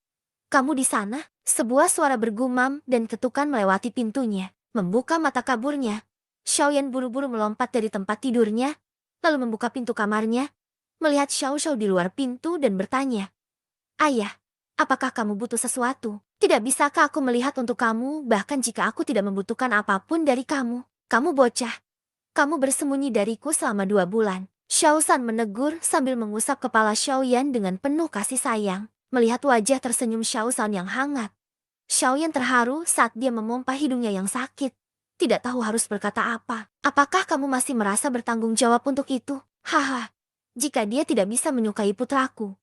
kamu di sana?" Sebuah suara bergumam dan ketukan melewati pintunya. Membuka mata kaburnya, Xiaoyan buru-buru melompat dari tempat tidurnya, lalu membuka pintu kamarnya, melihat Xiao Xiao di luar pintu dan bertanya, "Ayah, apakah kamu butuh sesuatu? Tidak bisakah aku melihat untuk kamu bahkan jika aku tidak membutuhkan apapun dari kamu? Kamu bocah. Kamu bersembunyi dariku selama 2 bulan." Xiao San menegur sambil mengusap kepala Xiaoyan dengan penuh kasih sayang. Melihat wajah tersenyum Xiao San yang hangat, Xiaoyan terharu saat dia memompa hidungnya yang sakit. Tidak tahu harus berkata apa. "Apakah kamu masih merasa bertanggung jawab untuk itu?" "Haha, jika dia tidak bisa menyukai putraku,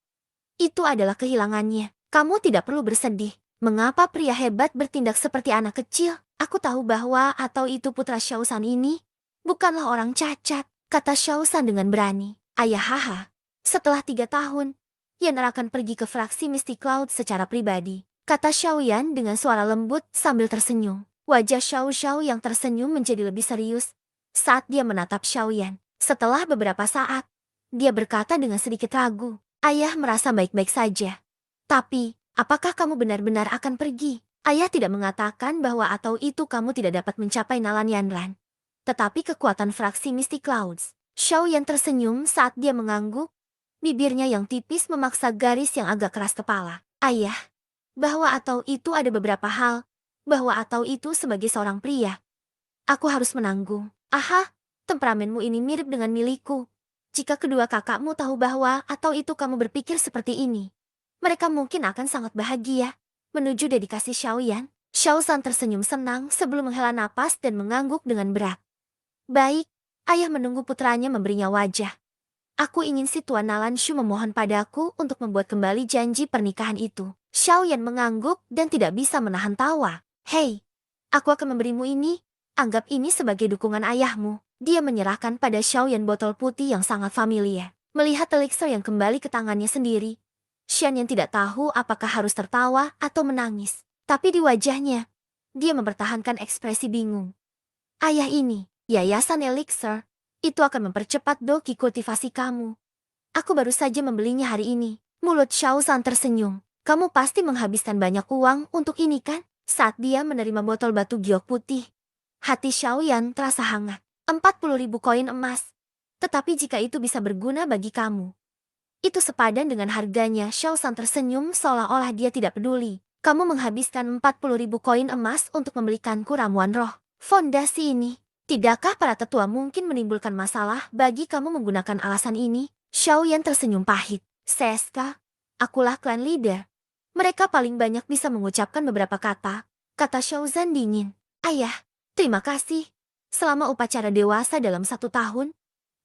itu adalah kehilangannya. Kamu tidak perlu bersedih. Mengapa pria hebat bertindak seperti anak kecil? Aku tahu bahwa atau itu putra Xiao San ini bukanlah orang cacat," kata Xiao San dengan berani. "Ayah, haha. Setelah 3 tahun, Yan akan pergi ke fraksi Misty Cloud secara pribadi, kata Xiaoyan dengan suara lembut sambil tersenyum. Wajah Xiao Xiao yang tersenyum menjadi lebih serius saat dia menatap Xiaoyan. Setelah beberapa saat, dia berkata dengan sedikit ragu, "Ayah merasa baik-baik saja. Tapi, apakah kamu benar-benar akan pergi? Ayah tidak mengatakan bahwa atau itu kamu tidak dapat mencapai Nalan Yanran. Tetapi kekuatan fraksi Misty Clouds." Xiaoyan tersenyum saat dia mengangguk. Bibirnya yang tipis memaksa garis yang agak keras kepala. "Ayah, bahwa atau itu ada beberapa hal, bahwa atau itu sebagai seorang pria. Aku harus menanggung." "Aha, temperamenmu ini mirip dengan milikku. Jika kedua kakakmu tahu bahwa atau itu kamu berpikir seperti ini, mereka mungkin akan sangat bahagia." Menuju dedikasi Xiaoyan, Xiaosan tersenyum senang sebelum menghela napas dan mengangguk dengan berat. "Baik, ayah menunggu putranya memberinya wajah. Aku ingin si Tuan Nalanshu memohon padaku untuk membuat kembali janji pernikahan itu." Xiaoyan mengangguk dan tidak bisa menahan tawa. "Hei, aku akan memberimu ini. Anggap ini sebagai dukungan ayahmu." Dia menyerahkan pada Xiaoyan botol putih yang sangat familiar. Melihat elixir yang kembali ke tangannya sendiri, Xian yang tidak tahu apakah harus tertawa atau menangis. Tapi di wajahnya, dia mempertahankan ekspresi bingung. "Ayah, ini, yayasan elixir, itu akan mempercepat doki kultivasi kamu. Aku baru saja membelinya hari ini." Mulut Xiaosan tersenyum. "Kamu pasti menghabiskan banyak uang untuk ini kan?" Saat dia menerima botol batu giok putih, hati Xiaoyan terasa hangat. 40.000 koin emas. Tetapi jika itu bisa berguna bagi kamu, itu sepadan dengan harganya. Xiaosan tersenyum seolah-olah dia tidak peduli. "Kamu menghabiskan 40.000 koin emas untuk membelikanku ramuan roh fondasi ini. Tidakkah para tetua mungkin menimbulkan masalah bagi kamu menggunakan alasan ini?" Xiaoyan tersenyum pahit. "Seska, akulah clan leader. Mereka paling banyak bisa mengucapkan beberapa kata," kata Xiaozan dingin. "Ayah, terima kasih. Selama upacara dewasa dalam 1 tahun,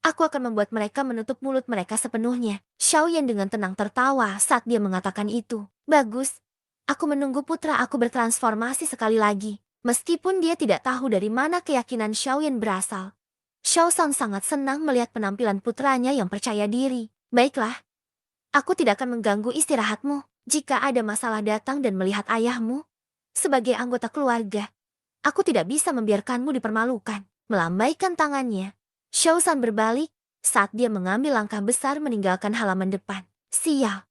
aku akan membuat mereka menutup mulut mereka sepenuhnya." Xiaoyan dengan tenang tertawa saat dia mengatakan itu. "Bagus. Aku menunggu putra aku bertransformasi sekali lagi." Meskipun dia tidak tahu dari mana keyakinan Xiaoyan berasal, Xiaosan sangat senang melihat penampilan putranya yang percaya diri. "Baiklah, aku tidak akan mengganggu istirahatmu. Jika ada masalah datang dan melihat ayahmu, sebagai anggota keluarga, aku tidak bisa membiarkanmu dipermalukan." Melambaikan tangannya, Xiaosan berbalik saat dia mengambil langkah besar meninggalkan halaman depan. "Sial.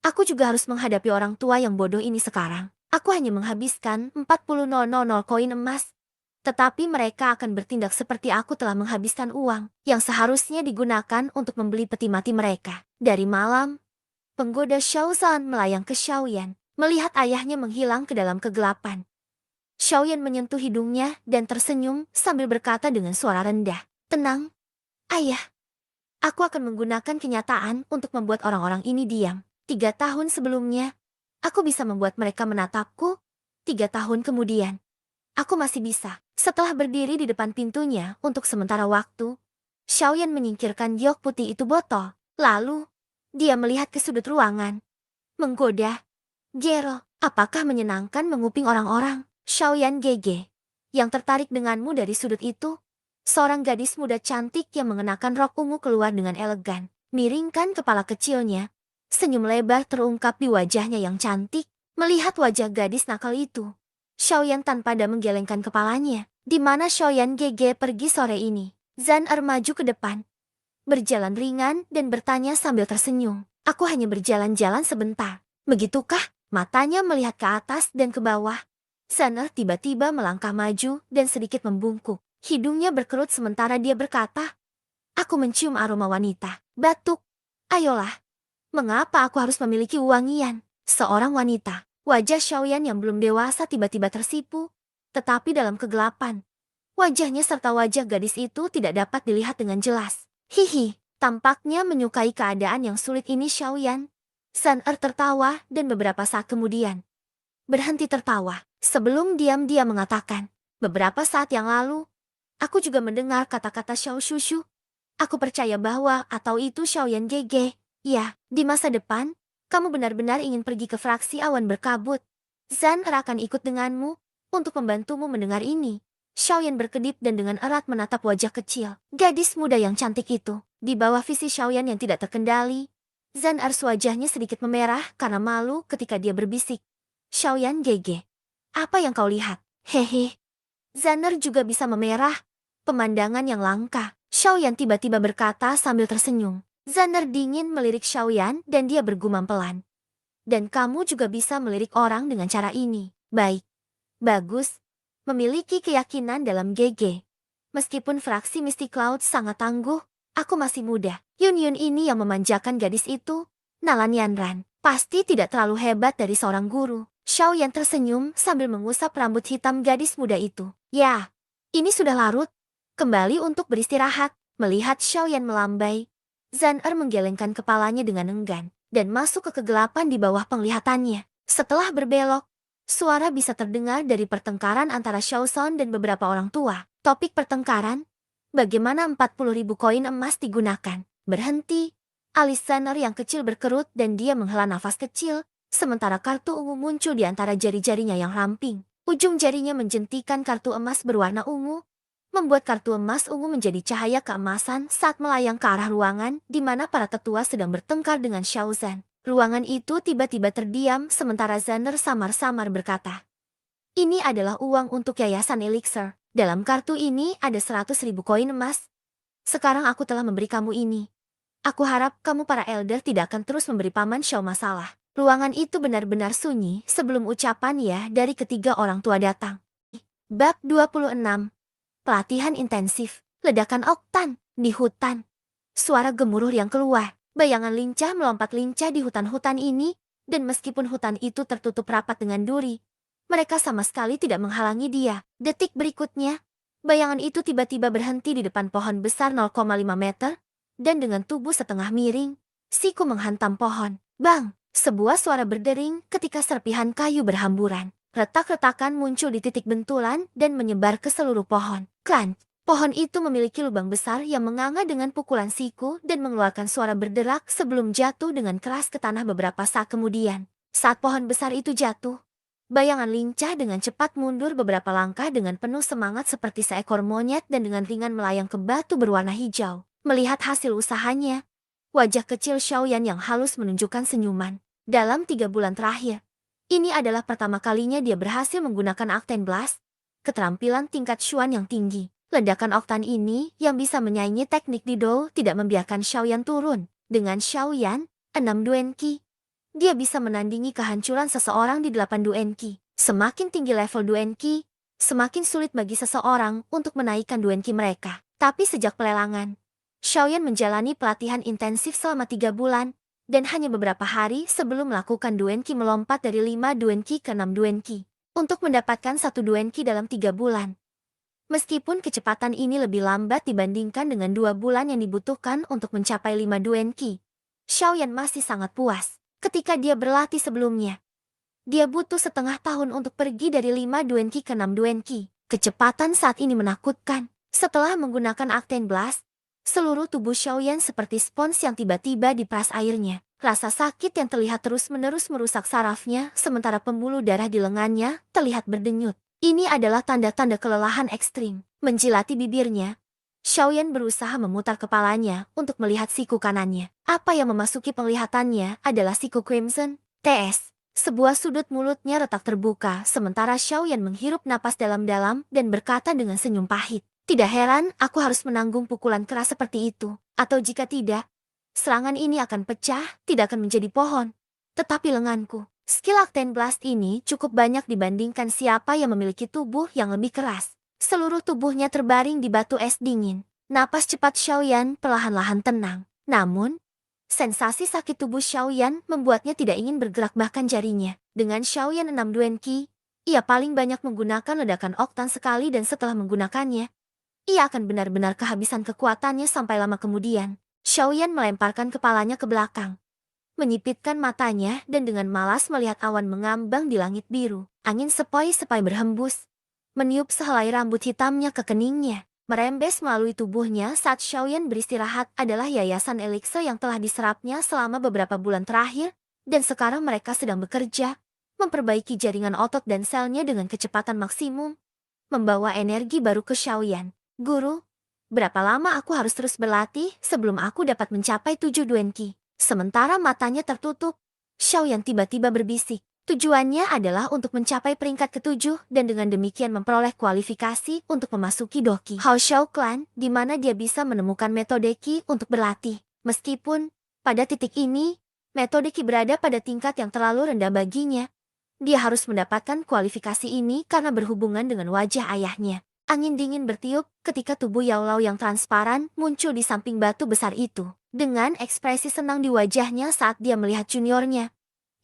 Aku juga harus menghadapi orang tua yang bodoh ini sekarang. Aku hanya menghabiskan 40.000 koin emas. Tetapi mereka akan bertindak seperti aku telah menghabiskan uang yang seharusnya digunakan untuk membeli peti mati mereka." Dari malam, penggoda Xiaosan melayang ke Xiaoyan, melihat ayahnya menghilang ke dalam kegelapan. Xiaoyan menyentuh hidungnya dan tersenyum sambil berkata dengan suara rendah, "Tenang, ayah. Aku akan menggunakan kenyataan untuk membuat orang-orang ini diam. 3 tahun sebelumnya, aku bisa membuat mereka menatapku. 3 tahun kemudian, aku masih bisa." Setelah berdiri di depan pintunya untuk sementara waktu, Xiaoyan menyingkirkan giok putih itu botol. Lalu, dia melihat ke sudut ruangan. Menggoda. "Gero, apakah menyenangkan menguping orang-orang?" Xiaoyan Gege, yang tertarik denganmu dari sudut itu? Seorang gadis muda cantik yang mengenakan rok ungu keluar dengan elegan. Miringkan kepala kecilnya. Senyum lebar terungkap di wajahnya yang cantik. Melihat wajah gadis nakal itu, Xiaoyan tanpa ada menggelengkan kepalanya. "Di mana Xiaoyan Gege pergi sore ini?" Zan Er maju ke depan, berjalan ringan dan bertanya sambil tersenyum. "Aku hanya berjalan-jalan sebentar." "Begitukah?" Matanya melihat ke atas dan ke bawah. Zan Er tiba-tiba melangkah maju dan sedikit membungkuk. Hidungnya berkerut sementara dia berkata, "Aku mencium aroma wanita." "Batuk. Ayolah. Mengapa aku harus memiliki wangian?" Seorang wanita. Wajah Xiaoyan yang belum dewasa tiba-tiba tersipu, tetapi dalam kegelapan, wajahnya serta wajah gadis itu tidak dapat dilihat dengan jelas. "Hihi, tampaknya menyukai keadaan yang sulit ini Xiaoyan." Zan Er tertawa dan beberapa saat kemudian berhenti tertawa. Sebelum diam dia mengatakan, "Beberapa saat yang lalu, aku juga mendengar kata-kata Xiao Shushu. Aku percaya bahwa atau itu Xiaoyan Gege. Ya, di masa depan, kamu benar-benar ingin pergi ke fraksi awan berkabut. Zan Er akan ikut denganmu untuk membantumu mendengar ini." Xiaoyan berkedip dan dengan erat menatap wajah kecil gadis muda yang cantik itu. Di bawah visi Xiaoyan yang tidak terkendali, Zan Ers wajahnya sedikit memerah karena malu ketika dia berbisik. Xiaoyan GG. Apa yang kau lihat? Hehe. Zaner juga bisa memerah. Pemandangan yang langka. Xiaoyan tiba-tiba berkata sambil tersenyum. Zaner dingin melirik Xiaoyan dan dia bergumam pelan. Dan kamu juga bisa melirik orang dengan cara ini. Baik. Bagus. Memiliki keyakinan dalam GG. Meskipun fraksi Misty Cloud sangat tangguh, aku masih muda. Yun Yun ini yang memanjakan gadis itu. Nalan Yanran. Pasti tidak terlalu hebat dari seorang guru. Xiaoyan tersenyum sambil mengusap rambut hitam gadis muda itu. Ya, ini sudah larut. Kembali untuk beristirahat. Melihat Xiaoyan melambai, Zan menggelengkan kepalanya dengan enggan dan masuk ke kegelapan di bawah penglihatannya. Setelah berbelok, suara bisa terdengar dari pertengkaran antara Xiaoson dan beberapa orang tua. Topik pertengkaran, bagaimana 40.000 koin emas digunakan. Berhenti. Alis Zaner yang kecil berkerut dan dia menghela nafas kecil, sementara kartu ungu muncul di antara jari-jarinya yang ramping. Ujung jarinya menjentikan kartu emas berwarna ungu, membuat kartu emas ungu menjadi cahaya keemasan saat melayang ke arah ruangan di mana para tetua sedang bertengkar dengan Xiao Zan. Ruangan itu tiba-tiba terdiam sementara Zaner samar-samar berkata, "Ini adalah uang untuk yayasan Elixir. Dalam kartu ini ada 100.000 koin emas. Sekarang aku telah memberi kamu ini. Aku harap kamu para elder tidak akan terus memberi Paman Xiao masalah." Ruangan itu benar-benar sunyi sebelum ucapan ya dari ketiga orang tua datang. Bab 26. Pelatihan intensif. Ledakan oktan di hutan. Suara gemuruh yang keluar. Bayangan lincah melompat lincah di hutan-hutan ini, dan meskipun hutan itu tertutup rapat dengan duri, mereka sama sekali tidak menghalangi dia. Detik berikutnya, bayangan itu tiba-tiba berhenti di depan pohon besar 0,5 meter, dan dengan tubuh setengah miring, siku menghantam pohon. Bang! Sebuah suara berdering ketika serpihan kayu berhamburan. Retak-retakan muncul di titik bentulan dan menyebar ke seluruh pohon. Klan! Pohon itu memiliki lubang besar yang menganga dengan pukulan siku dan mengeluarkan suara berderak sebelum jatuh dengan keras ke tanah beberapa saat kemudian. Saat pohon besar itu jatuh, bayangan lincah dengan cepat mundur beberapa langkah dengan penuh semangat seperti seekor monyet dan dengan ringan melayang ke batu berwarna hijau. Melihat hasil usahanya, wajah kecil Xiaoyan yang halus menunjukkan senyuman. Dalam 3 bulan terakhir, ini adalah pertama kalinya dia berhasil menggunakan Octane Blast, keterampilan tingkat Xuan yang tinggi. Ledakan oktan ini yang bisa menyaingi teknik Didou tidak membiarkan Xiaoyan turun. Dengan Xiaoyan, 6 Duenqi, dia bisa menandingi kehancuran seseorang di 8 Duenqi. Semakin tinggi level Duenqi, semakin sulit bagi seseorang untuk menaikkan Duenqi mereka. Tapi sejak pelelangan, Xiaoyan menjalani pelatihan intensif selama 3 bulan, dan hanya beberapa hari sebelum melakukan Duenqi melompat dari 5 Duenqi ke 6 Duenqi, untuk mendapatkan 1 Duenqi dalam 3 bulan. Meskipun kecepatan ini lebih lambat dibandingkan dengan 2 bulan yang dibutuhkan untuk mencapai 5 Duenqi, Xiaoyan masih sangat puas. Ketika dia berlatih sebelumnya, dia butuh setengah tahun untuk pergi dari 5 Duenqi ke 6 Duenqi. Kecepatan saat ini menakutkan. Setelah menggunakan Octane Blast, seluruh tubuh Xiaoyan seperti spons yang tiba-tiba diperas airnya. Rasa sakit yang terlihat terus-menerus merusak sarafnya, sementara pembuluh darah di lengannya terlihat berdenyut. Ini adalah tanda-tanda kelelahan ekstrim. Menjilati bibirnya, Xiaoyan berusaha memutar kepalanya untuk melihat siku kanannya. Apa yang memasuki penglihatannya adalah siku Crimson TS. Sebuah sudut mulutnya retak terbuka, sementara Xiaoyan menghirup napas dalam-dalam dan berkata dengan senyum pahit. Tidak heran aku harus menanggung pukulan keras seperti itu. Atau jika tidak, serangan ini akan pecah, tidak akan menjadi pohon. Tetapi lenganku, skill Octane Blast ini cukup banyak dibandingkan siapa yang memiliki tubuh yang lebih keras. Seluruh tubuhnya terbaring di batu es dingin. Napas cepat Xiaoyan perlahan-lahan tenang. Namun, sensasi sakit tubuh Xiaoyan membuatnya tidak ingin bergerak bahkan jarinya. Dengan Xiaoyan 6 Duenqi, ia paling banyak menggunakan ledakan oktan sekali dan setelah menggunakannya, ia akan benar-benar kehabisan kekuatannya sampai lama kemudian. Xiaoyan melemparkan kepalanya ke belakang, menyipitkan matanya dan dengan malas melihat awan mengambang di langit biru. Angin sepoi-sepoi berhembus, meniup sehelai rambut hitamnya ke keningnya. Merembes melalui tubuhnya saat Xiaoyan beristirahat adalah yayasan Elixir yang telah diserapnya selama beberapa bulan terakhir, dan sekarang mereka sedang bekerja, memperbaiki jaringan otot dan selnya dengan kecepatan maksimum, membawa energi baru ke Xiaoyan. Guru, berapa lama aku harus terus berlatih sebelum aku dapat mencapai 7 Duenqi? Sementara matanya tertutup, Xiaoyan tiba-tiba berbisik. Tujuannya adalah untuk mencapai peringkat ketujuh dan dengan demikian memperoleh kualifikasi untuk memasuki Doki Hao Shao Clan, di mana dia bisa menemukan metode Qi untuk berlatih. Meskipun, pada titik ini, metode Qi berada pada tingkat yang terlalu rendah baginya. Dia harus mendapatkan kualifikasi ini karena berhubungan dengan wajah ayahnya. Angin dingin bertiup ketika tubuh Yao Lao yang transparan muncul di samping batu besar itu. Dengan ekspresi senang di wajahnya saat dia melihat juniornya,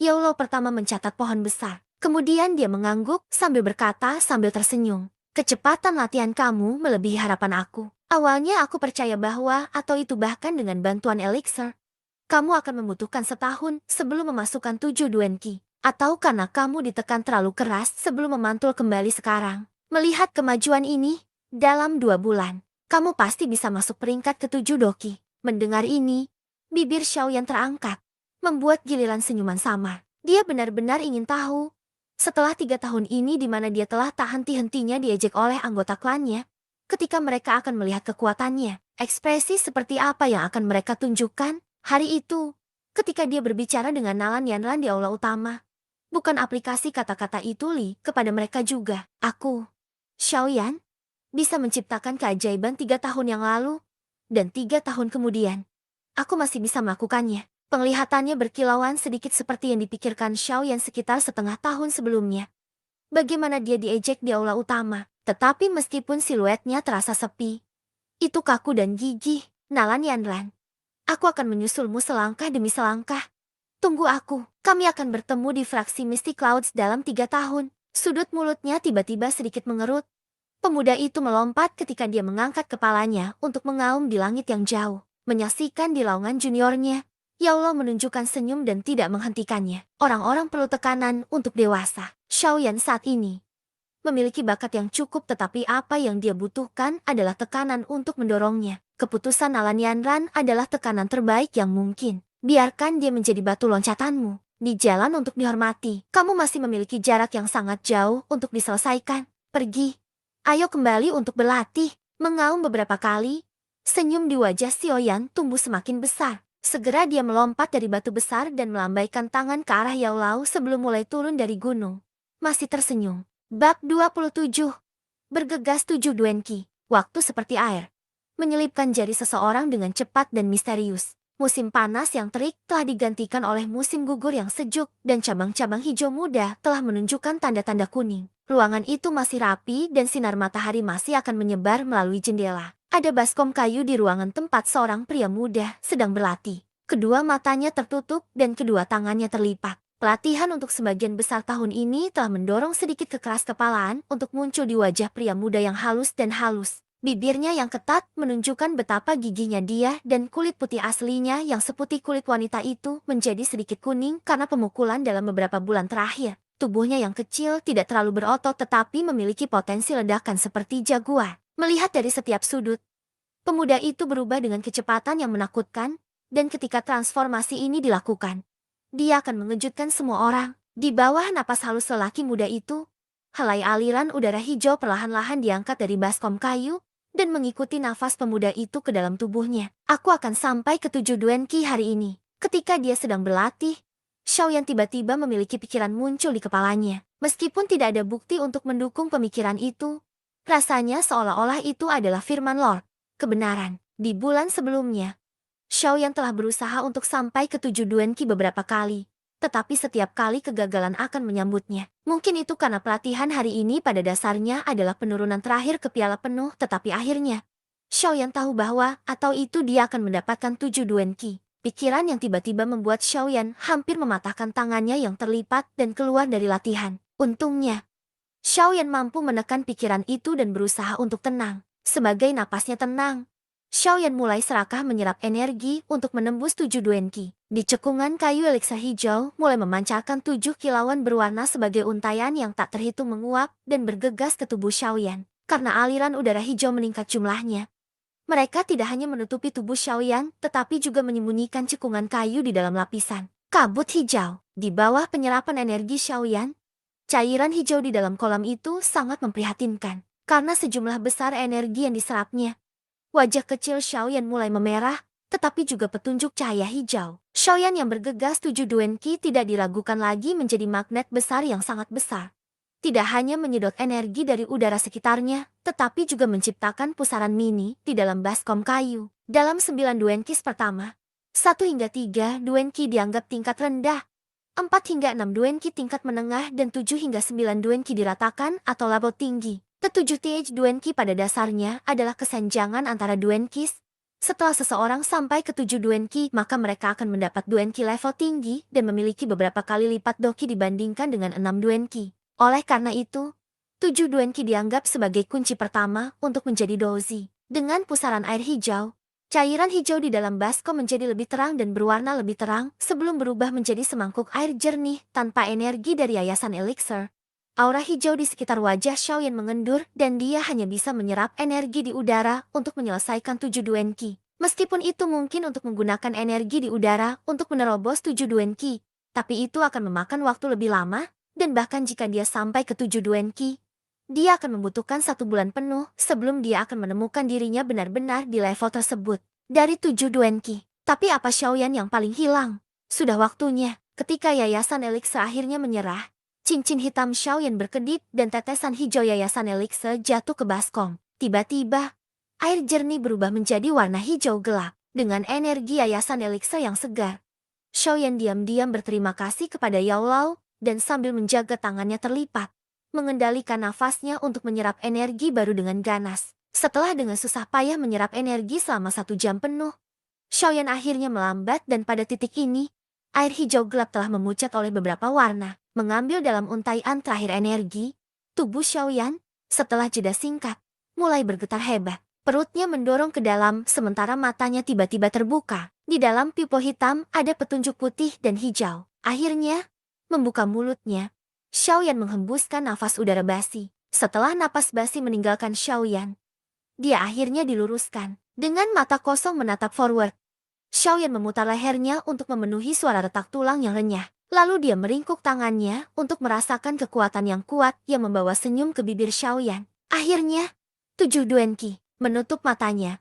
Yao Lao pertama mencatat pohon besar. Kemudian dia mengangguk sambil berkata sambil tersenyum. Kecepatan latihan kamu melebihi harapan aku. Awalnya aku percaya bahwa atau itu bahkan dengan bantuan elixir, kamu akan membutuhkan setahun sebelum memasukkan 7 Duen Qi. Atau karena kamu ditekan terlalu keras sebelum memantul kembali sekarang. Melihat kemajuan ini, dalam 2 bulan, kamu pasti bisa masuk peringkat ke-7 Doki. Mendengar ini, bibir Xiaoyan terangkat, membuat giliran senyuman samar. Dia benar-benar ingin tahu, setelah 3 tahun ini di mana dia telah tak henti-hentinya diejek oleh anggota klannya, ketika mereka akan melihat kekuatannya, ekspresi seperti apa yang akan mereka tunjukkan hari itu, ketika dia berbicara dengan Nalan Yanran di aula utama. Bukan aplikasi kata-kata itu kepada mereka juga. Aku, Xiaoyan, bisa menciptakan keajaiban 3 tahun yang lalu, dan 3 tahun kemudian, aku masih bisa melakukannya. Penglihatannya berkilauan sedikit seperti yang dipikirkan Xiaoyan sekitar setengah tahun sebelumnya. Bagaimana dia diejek di aula utama, tetapi meskipun siluetnya terasa sepi, itu kaku dan gigih. Nalan Yanran, aku akan menyusulmu selangkah demi selangkah. Tunggu aku, kami akan bertemu di fraksi Misty Clouds dalam 3 tahun. Sudut mulutnya tiba-tiba sedikit mengerut. Pemuda itu melompat ketika dia mengangkat kepalanya untuk mengaum di langit yang jauh. Menyaksikan di laungan juniornya, Yao Lao menunjukkan senyum dan tidak menghentikannya. Orang-orang perlu tekanan untuk dewasa. Xiaoyan saat ini memiliki bakat yang cukup, tetapi apa yang dia butuhkan adalah tekanan untuk mendorongnya. Keputusan Nalan Yanran adalah tekanan terbaik yang mungkin. Biarkan dia menjadi batu loncatanmu. Di jalan untuk dihormati, kamu masih memiliki jarak yang sangat jauh untuk diselesaikan. Pergi. Ayo kembali untuk berlatih. Mengaum beberapa kali, senyum di wajah Xiaoyan tumbuh semakin besar. Segera dia melompat dari batu besar dan melambaikan tangan ke arah Yao Lao sebelum mulai turun dari gunung. Masih tersenyum. Bab 27. Bergegas 7 Duen Qi. Waktu seperti air, menyelipkan jari seseorang dengan cepat dan misterius. Musim panas yang terik telah digantikan oleh musim gugur yang sejuk, dan cabang-cabang hijau muda telah menunjukkan tanda-tanda kuning. Ruangan itu masih rapi dan sinar matahari masih akan menyebar melalui jendela. Ada baskom kayu di ruangan tempat seorang pria muda sedang berlatih. Kedua matanya tertutup dan kedua tangannya terlipat. Pelatihan untuk sebagian besar tahun ini telah mendorong sedikit kekeras kepalaan untuk muncul di wajah pria muda yang halus dan halus. Bibirnya yang ketat menunjukkan betapa gigihnya dia, dan kulit putih aslinya yang seputih kulit wanita itu menjadi sedikit kuning karena pemukulan dalam beberapa bulan terakhir. Tubuhnya yang kecil tidak terlalu berotot tetapi memiliki potensi ledakan seperti jaguar. Melihat dari setiap sudut, pemuda itu berubah dengan kecepatan yang menakutkan, dan ketika transformasi ini dilakukan, dia akan mengejutkan semua orang. Di bawah napas halus lelaki muda itu, helai aliran udara hijau perlahan-lahan diangkat dari baskom kayu, dan mengikuti nafas pemuda itu ke dalam tubuhnya. Aku akan sampai ke 7 Duen Qi hari ini. Ketika dia sedang berlatih, Xiaoyan tiba-tiba memiliki pikiran muncul di kepalanya. Meskipun tidak ada bukti untuk mendukung pemikiran itu, rasanya seolah-olah itu adalah firman Lord kebenaran. Di bulan sebelumnya, Xiaoyan telah berusaha untuk sampai ke 7 Duen Qi beberapa kali, tetapi setiap kali kegagalan akan menyambutnya. Mungkin itu karena pelatihan hari ini pada dasarnya adalah penurunan terakhir ke piala penuh, tetapi akhirnya Xiaoyan tahu bahwa atau itu dia akan mendapatkan 7 Duen Qi. Pikiran yang tiba-tiba membuat Xiaoyan hampir mematahkan tangannya yang terlipat dan keluar dari latihan. Untungnya, Xiaoyan mampu menekan pikiran itu dan berusaha untuk tenang. Sebagai napasnya tenang, Xiaoyan mulai serakah menyerap energi untuk menembus 7 Duen Qi. Di cekungan kayu elixir hijau mulai memancarkan 7 kilauan berwarna sebagai untayan yang tak terhitung menguap dan bergegas ke tubuh Xiaoyan. Karena aliran udara hijau meningkat jumlahnya, mereka tidak hanya menutupi tubuh Xiaoyan, tetapi juga menyembunyikan cekungan kayu di dalam lapisan kabut hijau. Di bawah penyerapan energi Xiaoyan, cairan hijau di dalam kolam itu sangat memprihatinkan. Karena sejumlah besar energi yang diserapnya, wajah kecil Xiaoyan mulai memerah, tetapi juga petunjuk cahaya hijau. Xiaoyan yang bergegas 7 Duan Qi tidak diragukan lagi menjadi magnet besar yang sangat besar. Tidak hanya menyedot energi dari udara sekitarnya, tetapi juga menciptakan pusaran mini di dalam baskom kayu. Dalam 9 Duan Qi pertama, 1 hingga 3 Duan Qi dianggap tingkat rendah, 4 hingga 6 Duan Qi tingkat menengah, dan 7 hingga 9 Duan Qi diratakan atau level tinggi. Ketujuh TH Duan-Qi pada dasarnya adalah kesenjangan antara Duan-Qi. Setelah seseorang sampai ke 7 Duan-Qi, maka mereka akan mendapat Duan-Qi level tinggi dan memiliki beberapa kali lipat Doqi dibandingkan dengan 6 Duan-Qi. Oleh karena itu, 7 Duan-Qi dianggap sebagai kunci pertama untuk menjadi Dozi. Dengan pusaran air hijau, cairan hijau di dalam baskom menjadi lebih terang dan berwarna lebih terang sebelum berubah menjadi semangkuk air jernih tanpa energi dari yayasan elixir. Aura hijau di sekitar wajah Xiaoyan mengendur dan dia hanya bisa menyerap energi di udara untuk menyelesaikan 7 Duan-Qi. Meskipun itu mungkin untuk menggunakan energi di udara untuk menerobos 7 Duan-Qi, tapi itu akan memakan waktu lebih lama, dan bahkan jika dia sampai ke 7 Duan-Qi, dia akan membutuhkan 1 bulan penuh sebelum dia akan menemukan dirinya benar-benar di level tersebut. Dari 7 Duan-Qi, tapi apa Xiaoyan yang paling hilang? Sudah waktunya, ketika yayasan elixir akhirnya menyerah. Cincin hitam Xiaoyan berkedip dan tetesan hijau yayasan elixir jatuh ke baskom. Tiba-tiba, air jernih berubah menjadi warna hijau gelap. Dengan energi yayasan elixir yang segar, Xiaoyan diam-diam berterima kasih kepada Yao Lao dan sambil menjaga tangannya terlipat, mengendalikan nafasnya untuk menyerap energi baru dengan ganas. Setelah dengan susah payah menyerap energi selama 1 jam penuh, Xiaoyan akhirnya melambat dan pada titik ini, air hijau gelap telah memucat oleh beberapa warna. Mengambil dalam untaian terakhir energi, tubuh Xiaoyan, setelah jeda singkat, mulai bergetar hebat. Perutnya mendorong ke dalam sementara matanya tiba-tiba terbuka. Di dalam pipo hitam ada petunjuk putih dan hijau. Akhirnya, membuka mulutnya, Xiaoyan menghembuskan nafas udara basi. Setelah napas basi meninggalkan Xiaoyan, dia akhirnya diluruskan. Dengan mata kosong menatap forward, Xiaoyan memutar lehernya untuk memenuhi suara retak tulang yang renyah. Lalu dia meringkuk tangannya untuk merasakan kekuatan yang kuat yang membawa senyum ke bibir Xiaoyan. Akhirnya, 7 Duan-Qi menutup matanya.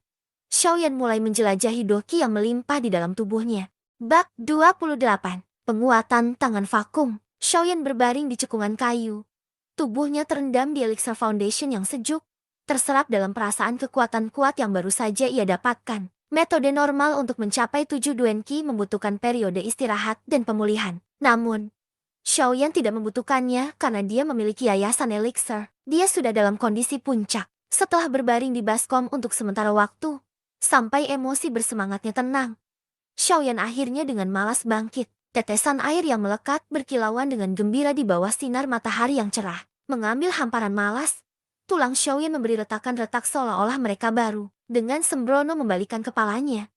Xiaoyan mulai menjelajahi Doqi yang melimpah di dalam tubuhnya. Bab 28. Penguatan tangan vakum. Xiaoyan berbaring di cekungan kayu. Tubuhnya terendam di elixir foundation yang sejuk, terserap dalam perasaan kekuatan kuat yang baru saja ia dapatkan. Metode normal untuk mencapai 7 Duan-Qi membutuhkan periode istirahat dan pemulihan. Namun, Xiaoyan tidak membutuhkannya karena dia memiliki yayasan elixir. Dia sudah dalam kondisi puncak. Setelah berbaring di baskom untuk sementara waktu, sampai emosi bersemangatnya tenang, Xiaoyan akhirnya dengan malas bangkit. Tetesan air yang melekat berkilauan dengan gembira di bawah sinar matahari yang cerah. Mengambil hamparan malas, tulang Xiaoyan memberi retakan retak seolah-olah mereka baru. Dengan sembrono membalikan kepalanya,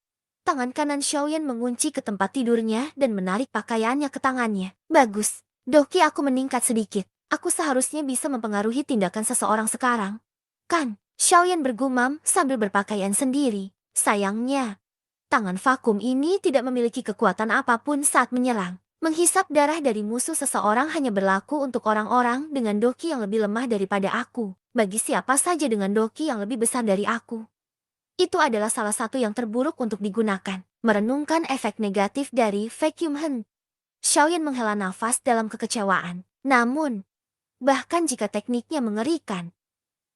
tangan kanan Xiaoyan mengunci ke tempat tidurnya dan menarik pakaiannya ke tangannya. Bagus, Doqi aku meningkat sedikit. Aku seharusnya bisa mempengaruhi tindakan seseorang sekarang. Kan, Xiaoyan bergumam sambil berpakaian sendiri. Sayangnya, tangan vakum ini tidak memiliki kekuatan apapun saat menyerang. Menghisap darah dari musuh seseorang hanya berlaku untuk orang-orang dengan Doqi yang lebih lemah daripada aku. Bagi siapa saja dengan Doqi yang lebih besar dari aku, itu adalah salah satu yang terburuk untuk digunakan. Merenungkan efek negatif dari vacuum hand, Xiaoyan menghela nafas dalam kekecewaan. Namun, bahkan jika tekniknya mengerikan,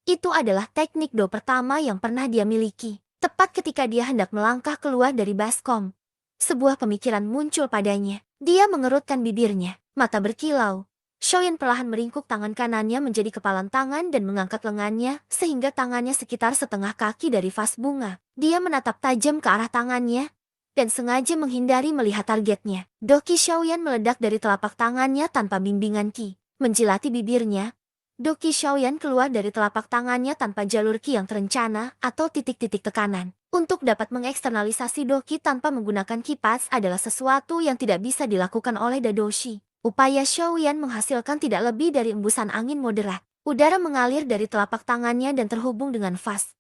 itu adalah teknik do pertama yang pernah dia miliki. Tepat ketika dia hendak melangkah keluar dari baskom, sebuah pemikiran muncul padanya. Dia mengerutkan bibirnya, mata berkilau. Xiaoyan perlahan meringkuk tangan kanannya menjadi kepalan tangan dan mengangkat lengannya sehingga tangannya sekitar setengah kaki dari vas bunga. Dia menatap tajam ke arah tangannya dan sengaja menghindari melihat targetnya. Doqi Xiaoyan meledak dari telapak tangannya tanpa bimbingan Qi. Menjilati bibirnya, Doqi Xiaoyan keluar dari telapak tangannya tanpa jalur Qi yang terencana atau titik-titik tekanan. Untuk dapat mengeksternalisasi Doqi tanpa menggunakan kipas adalah sesuatu yang tidak bisa dilakukan oleh Dadoshi. Upaya Xiaoyan menghasilkan tidak lebih dari embusan angin moderat. Udara mengalir dari telapak tangannya dan terhubung dengan vas,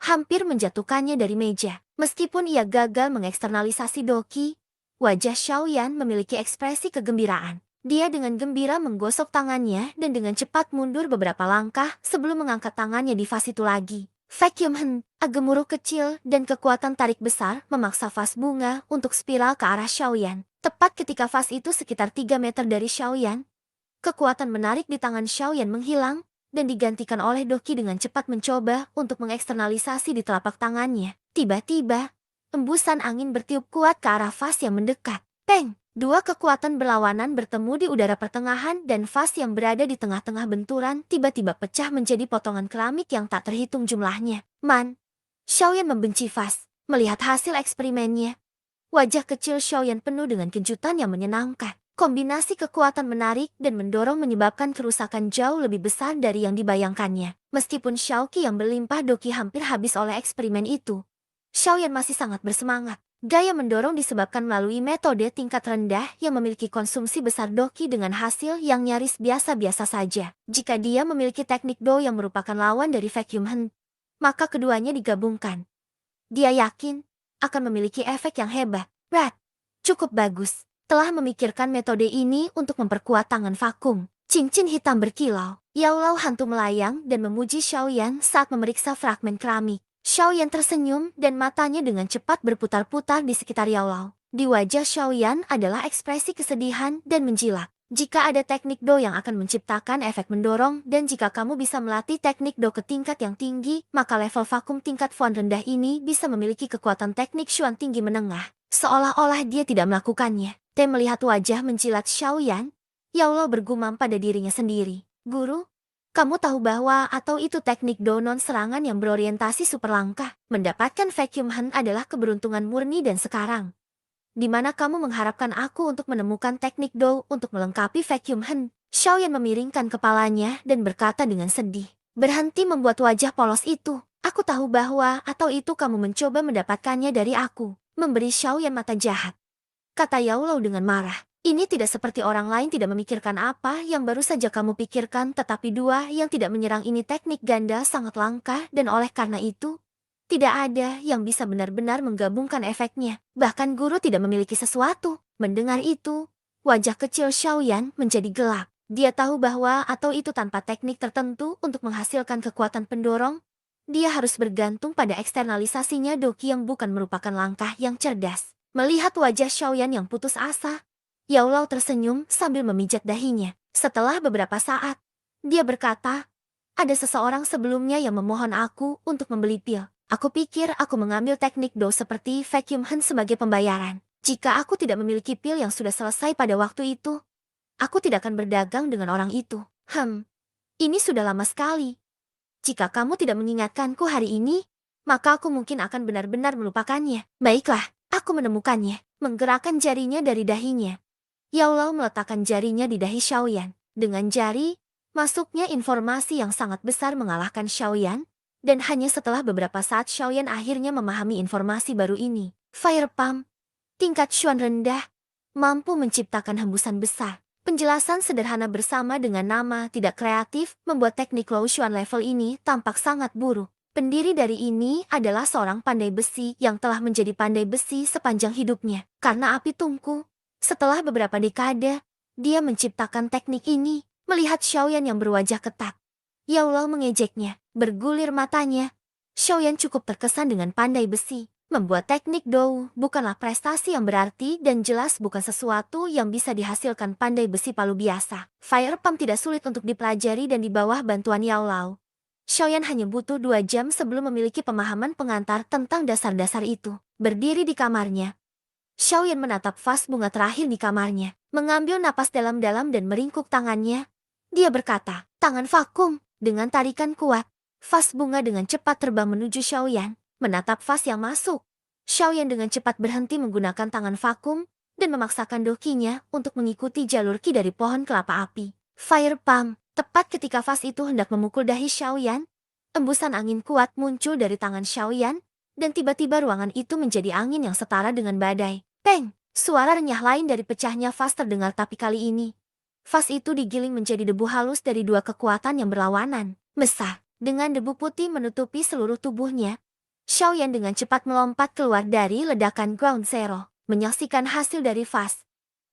hampir menjatuhkannya dari meja. Meskipun ia gagal mengeksternalisasi Doqi, wajah Xiaoyan memiliki ekspresi kegembiraan. Dia dengan gembira menggosok tangannya dan dengan cepat mundur beberapa langkah sebelum mengangkat tangannya di vas itu lagi. Vacuum gemuruh kecil dan kekuatan tarik besar memaksa vas bunga untuk spiral ke arah Xiaoyan. Tepat ketika vas itu sekitar 3 meter dari Xiaoyan, kekuatan menarik di tangan Xiaoyan menghilang dan digantikan oleh Doki dengan cepat mencoba untuk mengeksternalisasi di telapak tangannya. Tiba-tiba, embusan angin bertiup kuat ke arah vas yang mendekat. Peng! Dua kekuatan berlawanan bertemu di udara pertengahan dan vas yang berada di tengah-tengah benturan tiba-tiba pecah menjadi potongan keramik yang tak terhitung jumlahnya. Xiaoyan membenci vas. Melihat hasil eksperimennya, wajah kecil Xiaoyan penuh dengan kejutan yang menyenangkan. Kombinasi kekuatan menarik dan mendorong menyebabkan kerusakan jauh lebih besar dari yang dibayangkannya. Meskipun Xiaoqi yang berlimpah Doki hampir habis oleh eksperimen itu, Xiaoyan masih sangat bersemangat. Gaya mendorong disebabkan melalui metode tingkat rendah yang memiliki konsumsi besar Doki dengan hasil yang nyaris biasa-biasa saja. Jika dia memiliki teknik Do yang merupakan lawan dari Vacuum maka keduanya digabungkan. Dia yakin akan memiliki efek yang hebat. Cukup bagus. Telah memikirkan metode ini untuk memperkuat tangan vakum. Cincin hitam berkilau. Yao Lao hantu melayang dan memuji Xiaoyan saat memeriksa fragmen keramik. Xiaoyan tersenyum dan matanya dengan cepat berputar-putar di sekitar Yao Lao. Di wajah Xiaoyan adalah ekspresi kesedihan dan menjilat. Jika ada teknik Do yang akan menciptakan efek mendorong dan jika kamu bisa melatih teknik Do ke tingkat yang tinggi, maka level vakum tingkat Fuan rendah ini bisa memiliki kekuatan teknik Xuan tinggi menengah. Seolah-olah dia tidak melakukannya. Melihat wajah menjilat Xiaoyan, Yao Lao bergumam pada dirinya sendiri. Guru, kamu tahu bahwa atau itu teknik Do non serangan yang berorientasi super langka. Mendapatkan Vacuum adalah keberuntungan murni dan sekarang, di mana kamu mengharapkan aku untuk menemukan teknik Do untuk melengkapi Vacuum Xiaoyan memiringkan kepalanya dan berkata dengan sedih. Berhenti membuat wajah polos itu. Aku tahu bahwa atau itu kamu mencoba mendapatkannya dari aku. Memberi Xiaoyan mata jahat. Kata Yao Lao dengan marah. Ini tidak seperti orang lain tidak memikirkan apa yang baru saja kamu pikirkan, tetapi dua yang tidak menyerang ini teknik ganda sangat langka dan oleh karena itu, tidak ada yang bisa benar-benar menggabungkan efeknya. Bahkan guru tidak memiliki sesuatu. Mendengar itu, wajah kecil Xiaoyan menjadi gelap. Dia tahu bahwa atau itu tanpa teknik tertentu untuk menghasilkan kekuatan pendorong, dia harus bergantung pada eksternalisasinya Doki yang bukan merupakan langkah yang cerdas. Melihat wajah Xiaoyan yang putus asa, Yao Lao tersenyum sambil memijat dahinya. Setelah beberapa saat, dia berkata, ada seseorang sebelumnya yang memohon aku untuk membeli pil. Aku pikir aku mengambil teknik Do seperti Vacuum sebagai pembayaran. Jika aku tidak memiliki pil yang sudah selesai pada waktu itu, aku tidak akan berdagang dengan orang itu. Ini sudah lama sekali. Jika kamu tidak mengingatkanku hari ini, maka aku mungkin akan benar-benar melupakannya. Baiklah, aku menemukannya. Menggerakkan jarinya dari dahinya, Yao Lao meletakkan jarinya di dahi Xiaoyan. Dengan jari, masuknya informasi yang sangat besar mengalahkan Xiaoyan, dan hanya setelah beberapa saat Xiaoyan akhirnya memahami informasi baru ini. Fire Pump, tingkat Xuan rendah, mampu menciptakan hembusan besar. Penjelasan sederhana bersama dengan nama tidak kreatif membuat teknik Low Xuan level ini tampak sangat buruk. Pendiri dari ini adalah seorang pandai besi yang telah menjadi pandai besi sepanjang hidupnya. Karena api tungku, setelah beberapa dekade, dia menciptakan teknik ini. Melihat Xiaoyan yang berwajah ketat, Yao Lao mengejeknya. Bergulir matanya, Xiaoyan cukup terkesan dengan pandai besi. Membuat teknik Dou bukanlah prestasi yang berarti dan jelas bukan sesuatu yang bisa dihasilkan pandai besi palu biasa. Fire Pump tidak sulit untuk dipelajari dan di bawah bantuan Yao Lao, Xiaoyan hanya butuh 2 jam sebelum memiliki pemahaman pengantar tentang dasar-dasar itu. Berdiri di kamarnya, Xiaoyan menatap vas bunga terakhir di kamarnya. Mengambil napas dalam-dalam dan meringkuk tangannya, dia berkata, tangan vakum. Dengan tarikan kuat, vas bunga dengan cepat terbang menuju Xiaoyan. Menatap vas yang masuk, Xiaoyan dengan cepat berhenti menggunakan tangan vakum dan memaksakan dokinya untuk mengikuti jalur ki dari pohon kelapa api. Fire Pump. Tepat ketika vas itu hendak memukul dahi Xiaoyan, embusan angin kuat muncul dari tangan Xiaoyan, dan tiba-tiba ruangan itu menjadi angin yang setara dengan badai. Peng! Suara renyah lain dari pecahnya vas terdengar tapi kali ini, vas itu digiling menjadi debu halus dari dua kekuatan yang berlawanan. Mesah, dengan debu putih menutupi seluruh tubuhnya, Xiaoyan dengan cepat melompat keluar dari ledakan Ground Zero. Menyaksikan hasil dari vas,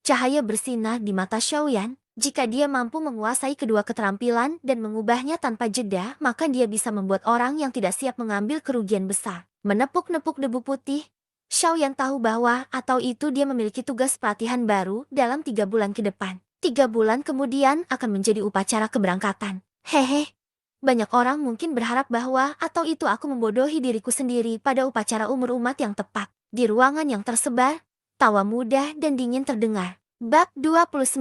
cahaya bersinar di mata Xiaoyan, Jika dia mampu menguasai kedua keterampilan dan mengubahnya tanpa jeda, maka dia bisa membuat orang yang tidak siap mengambil kerugian besar. Menepuk-nepuk debu putih, Xiaoyan tahu bahwa atau itu dia memiliki tugas pelatihan baru dalam 3 bulan ke depan. 3 bulan kemudian akan menjadi upacara keberangkatan. Hehe. Banyak orang mungkin berharap bahwa atau itu aku membodohi diriku sendiri pada upacara umur umat yang tepat. Di ruangan yang tersebar, tawa mudah dan dingin terdengar. Bab 29.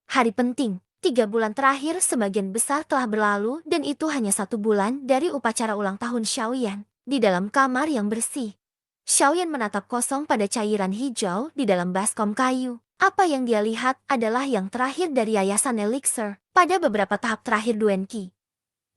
Hari penting. 3 bulan terakhir sebagian besar telah berlalu dan itu hanya 1 bulan dari upacara ulang tahun Xiaoyan. Di dalam kamar yang bersih, Xiaoyan menatap kosong pada cairan hijau di dalam baskom kayu. Apa yang dia lihat adalah yang terakhir dari yayasan elixir. Pada beberapa tahap terakhir Duenqi,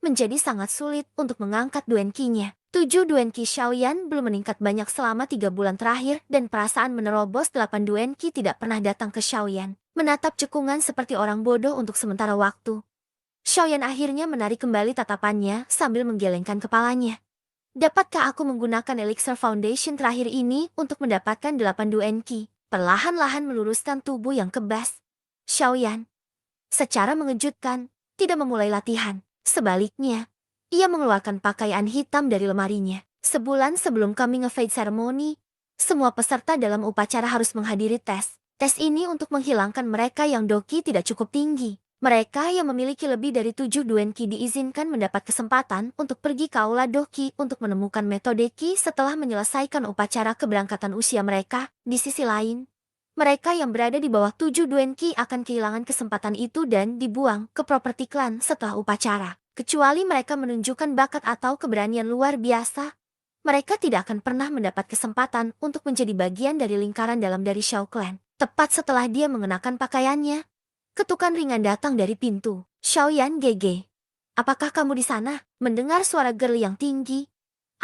menjadi sangat sulit untuk mengangkat Duenqinya. 7 Duenqi Xiaoyan belum meningkat banyak selama 3 bulan terakhir dan perasaan menerobos 8 Duenqi tidak pernah datang ke Xiaoyan. Menatap cekungan seperti orang bodoh untuk sementara waktu. Xiaoyan akhirnya menarik kembali tatapannya sambil menggelengkan kepalanya. Dapatkah aku menggunakan Elixir Foundation terakhir ini untuk mendapatkan 8 Duenqi? Perlahan-lahan meluruskan tubuh yang kebas, Xiaoyan, secara mengejutkan, tidak memulai latihan. Sebaliknya, ia mengeluarkan pakaian hitam dari lemarinya. Sebulan sebelum coming of age ceremony, semua peserta dalam upacara harus menghadiri tes. Tes ini untuk menghilangkan mereka yang doki tidak cukup tinggi. Mereka yang memiliki lebih dari 7 Duenqi diizinkan mendapat kesempatan untuk pergi ke aula doki untuk menemukan metode ki setelah menyelesaikan upacara keberangkatan usia mereka. Di sisi lain, mereka yang berada di bawah 7 Duenqi akan kehilangan kesempatan itu dan dibuang ke properti klan setelah upacara. Kecuali mereka menunjukkan bakat atau keberanian luar biasa, mereka tidak akan pernah mendapat kesempatan untuk menjadi bagian dari lingkaran dalam dari Xiao Clan. Tepat setelah dia mengenakan pakaiannya, ketukan ringan datang dari pintu. Xiaoyan Gege, apakah kamu di sana? Mendengar suara girl yang tinggi,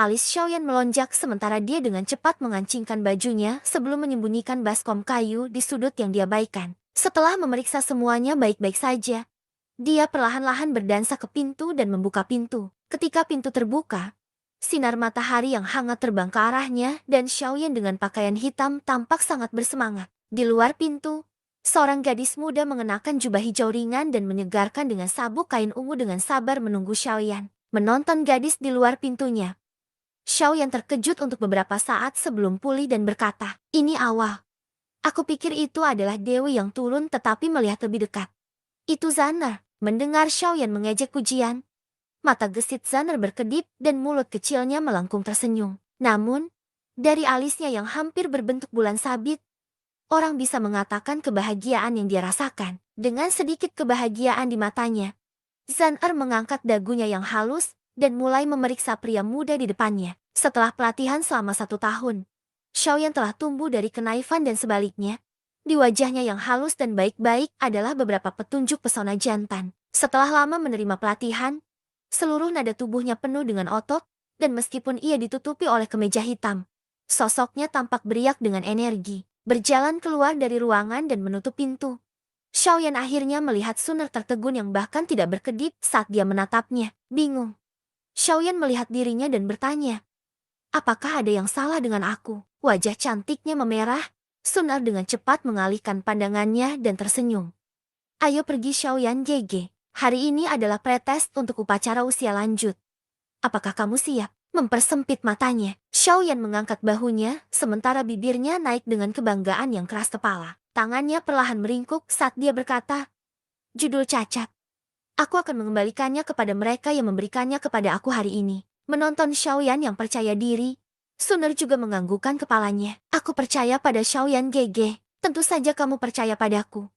alis Xiaoyan melonjak sementara dia dengan cepat mengancingkan bajunya sebelum menyembunyikan baskom kayu di sudut yang diabaikan. Setelah memeriksa semuanya baik-baik saja, dia perlahan-lahan berdansa ke pintu dan membuka pintu. Ketika pintu terbuka, sinar matahari yang hangat terbang ke arahnya dan Xiaoyan dengan pakaian hitam tampak sangat bersemangat. Di luar pintu, seorang gadis muda mengenakan jubah hijau ringan dan menyegarkan dengan sabuk kain ungu dengan sabar menunggu Xiaoyan. Menonton gadis di luar pintunya, Xiaoyan terkejut untuk beberapa saat sebelum pulih dan berkata, "Ini awal. Aku pikir itu adalah dewi yang turun tetapi melihat lebih dekat. Itu Zanner." Mendengar Xiaoyan mengejek pujian, mata gesit Zanner berkedip dan mulut kecilnya melengkung tersenyum. Namun, dari alisnya yang hampir berbentuk bulan sabit, orang bisa mengatakan kebahagiaan yang dia rasakan. Dengan sedikit kebahagiaan di matanya, Zanner mengangkat dagunya yang halus dan mulai memeriksa pria muda di depannya. Setelah pelatihan selama 1 tahun, Xiaoyan telah tumbuh dari kenaifan dan sebaliknya. Di wajahnya yang halus dan baik-baik adalah beberapa petunjuk pesona jantan. Setelah lama menerima pelatihan, seluruh nada tubuhnya penuh dengan otot, dan meskipun ia ditutupi oleh kemeja hitam, sosoknya tampak beriak dengan energi. Berjalan keluar dari ruangan dan menutup pintu, Xiaoyan akhirnya melihat Suner tertegun yang bahkan tidak berkedip saat dia menatapnya. Bingung, Xiaoyan melihat dirinya dan bertanya, apakah ada yang salah dengan aku? Wajah cantiknya memerah. Suner dengan cepat mengalihkan pandangannya dan tersenyum. Ayo pergi Xiaoyan Gege. Hari ini adalah pretest untuk upacara usia lanjut. Apakah kamu siap? Mempersempit matanya, Xiaoyan mengangkat bahunya, sementara bibirnya naik dengan kebanggaan yang keras kepala. Tangannya perlahan meringkuk saat dia berkata, judul cacat. Aku akan mengembalikannya kepada mereka yang memberikannya kepada aku hari ini. Menonton Xiaoyan yang percaya diri, Suner juga menganggukkan kepalanya. Aku percaya pada Xiaoyan Gege. Tentu saja kamu percaya padaku.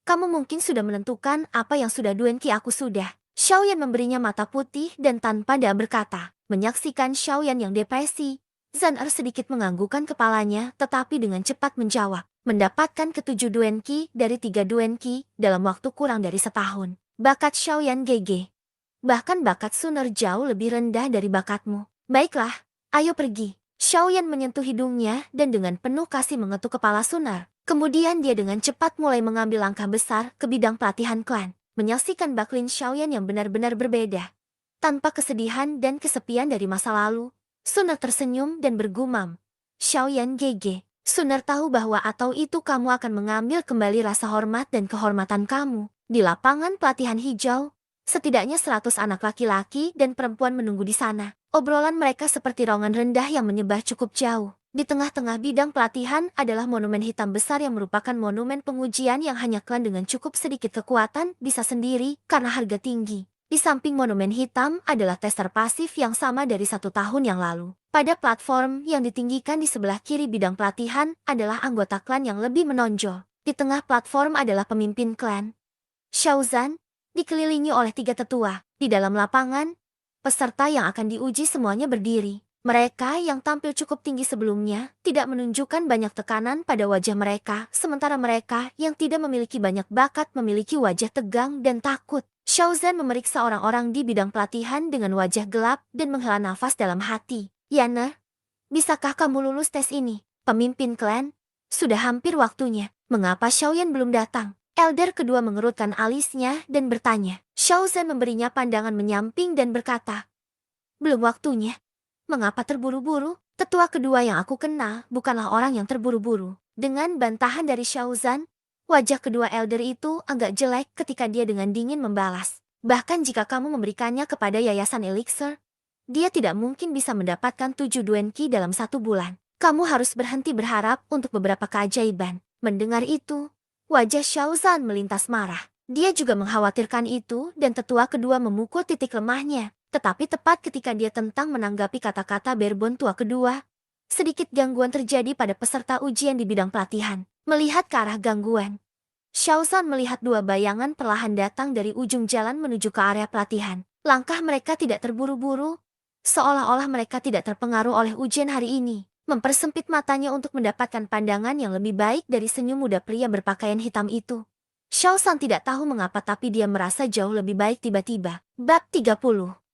Kamu mungkin sudah menentukan apa yang sudah Duenqi aku sudah. Xiaoyan memberinya mata putih dan tanpa dia berkata. Menyaksikan Xiaoyan yang depresi, Zanner sedikit menganggukkan kepalanya tetapi dengan cepat menjawab. Mendapatkan ke-7 Duenqi dari 3 Duenqi dalam waktu kurang dari setahun. Bakat Xiaoyan Gege. Bahkan bakat Suner jauh lebih rendah dari bakatmu. Baiklah, ayo pergi. Xiaoyan menyentuh hidungnya dan dengan penuh kasih mengetuk kepala Suner. Kemudian dia dengan cepat mulai mengambil langkah besar ke bidang pelatihan klan. Menyaksikan Baklin Xiaoyan yang benar-benar berbeda. Tanpa kesedihan dan kesepian dari masa lalu, Suner tersenyum dan bergumam. Xiaoyan Gege, Suner tahu bahwa atau itu kamu akan mengambil kembali rasa hormat dan kehormatan kamu. Di lapangan pelatihan hijau, setidaknya 100 anak laki-laki dan perempuan menunggu di sana. Obrolan mereka seperti raungan rendah yang menyebar cukup jauh. Di tengah-tengah bidang pelatihan adalah monumen hitam besar yang merupakan monumen pengujian yang hanya klan dengan cukup sedikit kekuatan bisa sendiri karena harga tinggi. Di samping monumen hitam adalah tester pasif yang sama dari 1 tahun yang lalu. Pada platform yang ditinggikan di sebelah kiri bidang pelatihan adalah anggota klan yang lebih menonjol. Di tengah platform adalah pemimpin klan, Xiaozan, dikelilingi oleh 3 tetua. Di dalam lapangan, peserta yang akan diuji semuanya berdiri. Mereka yang tampil cukup tinggi sebelumnya tidak menunjukkan banyak tekanan pada wajah mereka, sementara mereka yang tidak memiliki banyak bakat memiliki wajah tegang dan takut. Xiaozan memeriksa orang-orang di bidang pelatihan dengan wajah gelap dan menghela nafas dalam hati. Yana, bisakah kamu lulus tes ini? Pemimpin klan, sudah hampir waktunya. Mengapa Xiaoyan belum datang? Elder kedua mengerutkan alisnya dan bertanya. Xiaozan memberinya pandangan menyamping dan berkata, belum waktunya. Mengapa terburu-buru? Tetua kedua yang aku kenal bukanlah orang yang terburu-buru. Dengan bantahan dari Xiaozan, wajah kedua elder itu agak jelek ketika dia dengan dingin membalas. Bahkan jika kamu memberikannya kepada yayasan elixir, dia tidak mungkin bisa mendapatkan 7 duenki dalam 1 bulan. Kamu harus berhenti berharap untuk beberapa keajaiban. Mendengar itu, wajah Xiaozan melintas marah. Dia juga mengkhawatirkan itu dan tetua kedua memukul titik lemahnya. Tetapi tepat ketika dia tentang menanggapi kata-kata Berbon tua kedua, sedikit gangguan terjadi pada peserta ujian di bidang pelatihan. Melihat ke arah gangguan, Xiaozan melihat 2 bayangan perlahan datang dari ujung jalan menuju ke area pelatihan. Langkah mereka tidak terburu-buru, seolah-olah mereka tidak terpengaruh oleh ujian hari ini. Mempersempit matanya untuk mendapatkan pandangan yang lebih baik dari senyum muda pria berpakaian hitam itu. Xiaozan tidak tahu mengapa tapi dia merasa jauh lebih baik tiba-tiba. Bab 30.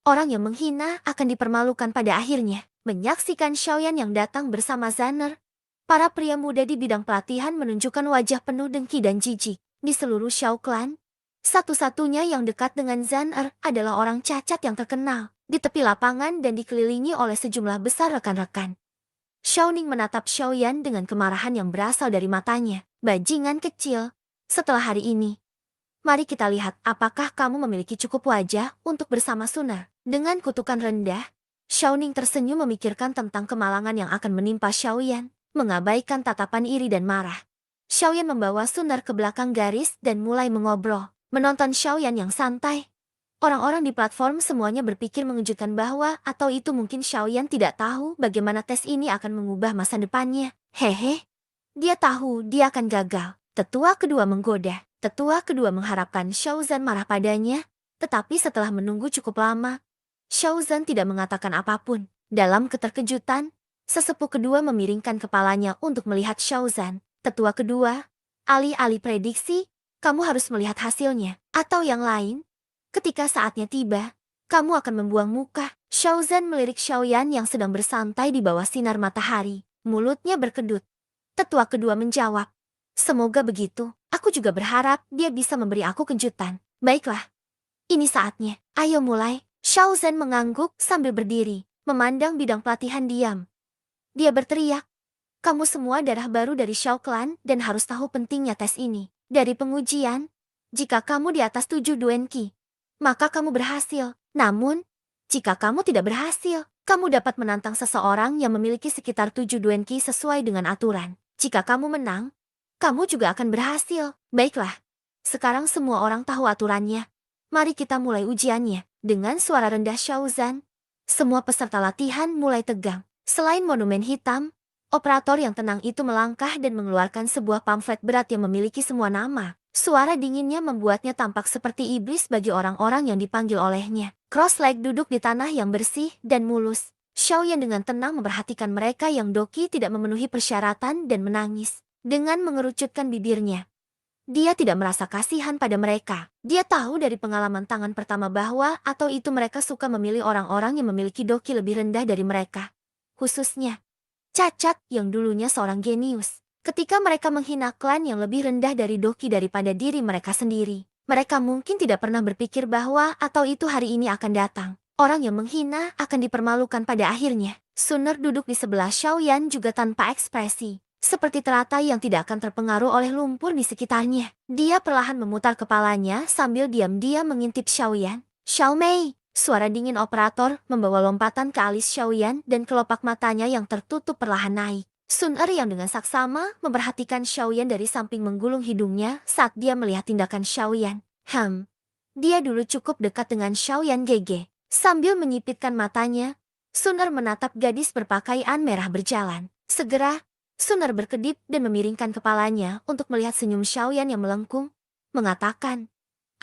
Orang yang menghina akan dipermalukan pada akhirnya. Menyaksikan Xiaoyan yang datang bersama Zanner, para pria muda di bidang pelatihan menunjukkan wajah penuh dengki dan jijik. Di seluruh Xiao Clan, satu-satunya yang dekat dengan Zanner adalah orang cacat yang terkenal. Di tepi lapangan dan dikelilingi oleh sejumlah besar rekan-rekan. Xiaoning menatap Xiaoyan dengan kemarahan yang berasal dari matanya. Bajingan kecil, setelah hari ini, mari kita lihat apakah kamu memiliki cukup wajah untuk bersama Suner. Dengan kutukan rendah, Xiaoning tersenyum memikirkan tentang kemalangan yang akan menimpa Xiaoyan, mengabaikan tatapan iri dan marah. Xiaoyan membawa Suner ke belakang garis dan mulai mengobrol. Menonton Xiaoyan yang santai, orang-orang di platform semuanya berpikir mengejutkan bahwa atau itu mungkin Xiaoyan tidak tahu bagaimana tes ini akan mengubah masa depannya. Hehe, dia tahu dia akan gagal. Tetua kedua menggoda. Tetua kedua mengharapkan Xiaozan marah padanya, tetapi setelah menunggu cukup lama, Xiaozan tidak mengatakan apapun. Dalam keterkejutan, sesepuh kedua memiringkan kepalanya untuk melihat Xiaozan. Tetua kedua, alih-alih prediksi, kamu harus melihat hasilnya. Atau yang lain, ketika saatnya tiba, kamu akan membuang muka. Xiaozan melirik Xiaoyan yang sedang bersantai di bawah sinar matahari. Mulutnya berkedut. Tetua kedua menjawab, semoga begitu. Aku juga berharap dia bisa memberi aku kejutan. Baiklah, ini saatnya. Ayo mulai. Xiaozan mengangguk sambil berdiri, memandang bidang pelatihan diam. Dia berteriak, kamu semua darah baru dari Xiao Clan dan harus tahu pentingnya tes ini. Dari pengujian, jika kamu di atas 7 duenki, maka kamu berhasil. Namun, jika kamu tidak berhasil, kamu dapat menantang seseorang yang memiliki sekitar 7 duenki sesuai dengan aturan. Jika kamu menang, kamu juga akan berhasil. Baiklah, sekarang semua orang tahu aturannya. Mari kita mulai ujiannya. Dengan suara rendah Xiaozan, semua peserta latihan mulai tegang. Selain monumen hitam, operator yang tenang itu melangkah dan mengeluarkan sebuah pamflet berat yang memiliki semua nama. Suara dinginnya membuatnya tampak seperti iblis bagi orang-orang yang dipanggil olehnya. Cross-leg duduk di tanah yang bersih dan mulus. Xiaoyan dengan tenang memperhatikan mereka yang doki tidak memenuhi persyaratan dan menangis. Dengan mengerucutkan bibirnya, dia tidak merasa kasihan pada mereka. Dia tahu dari pengalaman tangan pertama bahwa atau itu mereka suka memilih orang-orang yang memiliki doki lebih rendah dari mereka. Khususnya, cacat yang dulunya seorang genius. Ketika mereka menghina klan yang lebih rendah dari doki daripada diri mereka sendiri, mereka mungkin tidak pernah berpikir bahwa atau itu hari ini akan datang. Orang yang menghina akan dipermalukan pada akhirnya. Suner duduk di sebelah Xiaoyan juga tanpa ekspresi. seperti teratai yang tidak akan terpengaruh oleh lumpur di sekitarnya. Dia perlahan memutar kepalanya sambil diam-diam mengintip Xiaoyan. Xiaomei, suara dingin operator membawa lompatan ke alis Xiaoyan dan kelopak matanya yang tertutup perlahan naik. Sun Er yang dengan saksama memperhatikan Xiaoyan dari samping menggulung hidungnya saat dia melihat tindakan Xiaoyan. Dia dulu cukup dekat dengan Xiaoyan Gege. Sambil menyipitkan matanya, Sun Er menatap gadis berpakaian merah berjalan. Segera, Sun Er berkedip dan memiringkan kepalanya untuk melihat senyum Xiaoyan yang melengkung, mengatakan,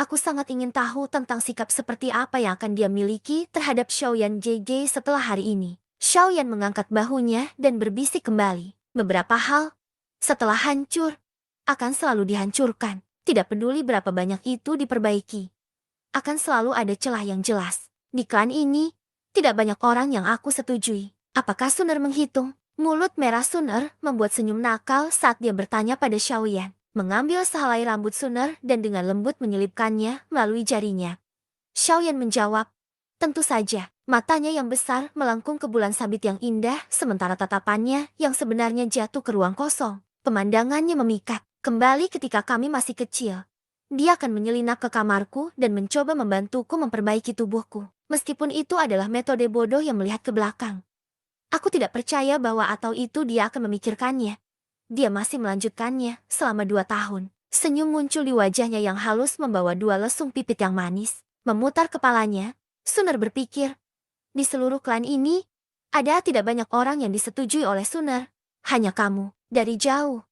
"Aku sangat ingin tahu tentang sikap seperti apa yang akan dia miliki terhadap Xiaoyan Gege setelah hari ini." Xiaoyan mengangkat bahunya dan berbisik kembali. Beberapa hal, setelah hancur, akan selalu dihancurkan. Tidak peduli berapa banyak itu diperbaiki. Akan selalu ada celah yang jelas. Di klan ini, tidak banyak orang yang aku setujui. Apakah Sun Er menghitung? Mulut merah Sun Er membuat senyum nakal saat dia bertanya pada Xiaoyan. Mengambil sehelai rambut Sun Er dan dengan lembut menyelipkannya melalui jarinya. Xiaoyan menjawab, "Tentu saja." Matanya yang besar melengkung ke bulan sabit yang indah, sementara tatapannya yang sebenarnya jatuh ke ruang kosong. Pemandangannya memikat. Kembali ketika kami masih kecil. Dia akan menyelinap ke kamarku dan mencoba membantuku memperbaiki tubuhku. Meskipun itu adalah metode bodoh yang melihat ke belakang. Aku tidak percaya bahwa atau itu dia akan memikirkannya. Dia masih melanjutkannya selama 2 tahun. Senyum muncul di wajahnya yang halus membawa 2 lesung pipit yang manis. Memutar kepalanya, Sun Er berpikir, di seluruh klan ini, ada tidak banyak orang yang disetujui oleh Sun Er. Hanya kamu. Dari jauh,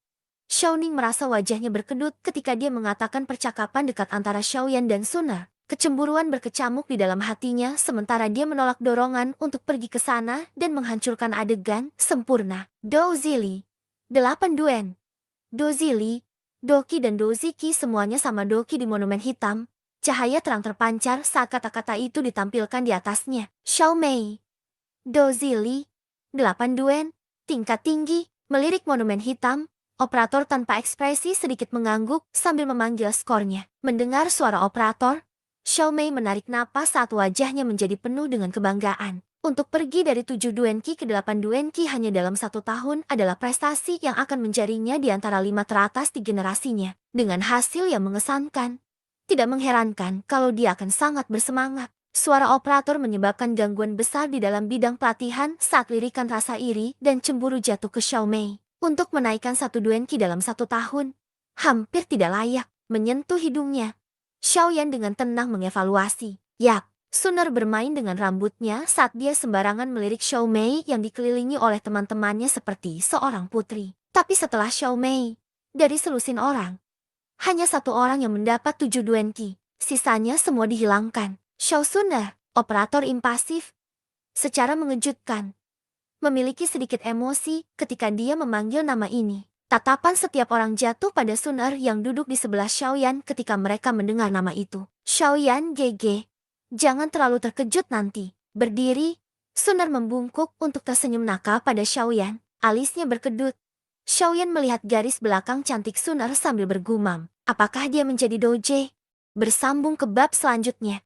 Xiaoning merasa wajahnya berkedut ketika dia mengatakan percakapan dekat antara Xiaoyan dan Sun Er. Kecemburuan berkecamuk di dalam hatinya sementara dia menolak dorongan untuk pergi ke sana dan menghancurkan adegan sempurna. Do Zili, 8 Duen. Do Zili, Doki dan Doziki semuanya sama Doki di monumen hitam. Cahaya terang terpancar saat kata-kata itu ditampilkan di atasnya. Xiaomei, Do Zili, 8 Duen, tingkat tinggi, melirik monumen hitam. Operator tanpa ekspresi sedikit mengangguk sambil memanggil skornya. Mendengar suara operator, Xiaomei menarik napas saat wajahnya menjadi penuh dengan kebanggaan. Untuk pergi dari 7 Duenqi ke 8 Duenqi hanya dalam 1 tahun adalah prestasi yang akan menjadinya di antara 5 teratas di generasinya. Dengan hasil yang mengesankan, tidak mengherankan kalau dia akan sangat bersemangat. Suara operator menyebabkan gangguan besar di dalam bidang pelatihan saat lirikan rasa iri dan cemburu jatuh ke Xiaomei. Untuk menaikkan 1 Duenqi dalam 1 tahun, hampir tidak layak menyentuh hidungnya. Xiaoyan dengan tenang mengevaluasi. Yap, Sun Er bermain dengan rambutnya saat dia sembarangan melirik Xiaomei yang dikelilingi oleh teman-temannya seperti seorang putri. Tapi setelah Xiaomei, dari selusin orang, hanya 1 orang yang mendapat 7 Duenqi. Sisanya semua dihilangkan. Xiao Sun Er, operator impasif, secara mengejutkan, memiliki sedikit emosi ketika dia memanggil nama ini. Tatapan setiap orang jatuh pada Sun Er yang duduk di sebelah Xiaoyan ketika mereka mendengar nama itu. Xiaoyan Gege, jangan terlalu terkejut nanti. Berdiri, Sun Er membungkuk untuk tersenyum nakal pada Xiaoyan. Alisnya berkedut. Xiaoyan melihat garis belakang cantik Sun Er sambil bergumam. Apakah dia menjadi doje? Bersambung ke bab selanjutnya.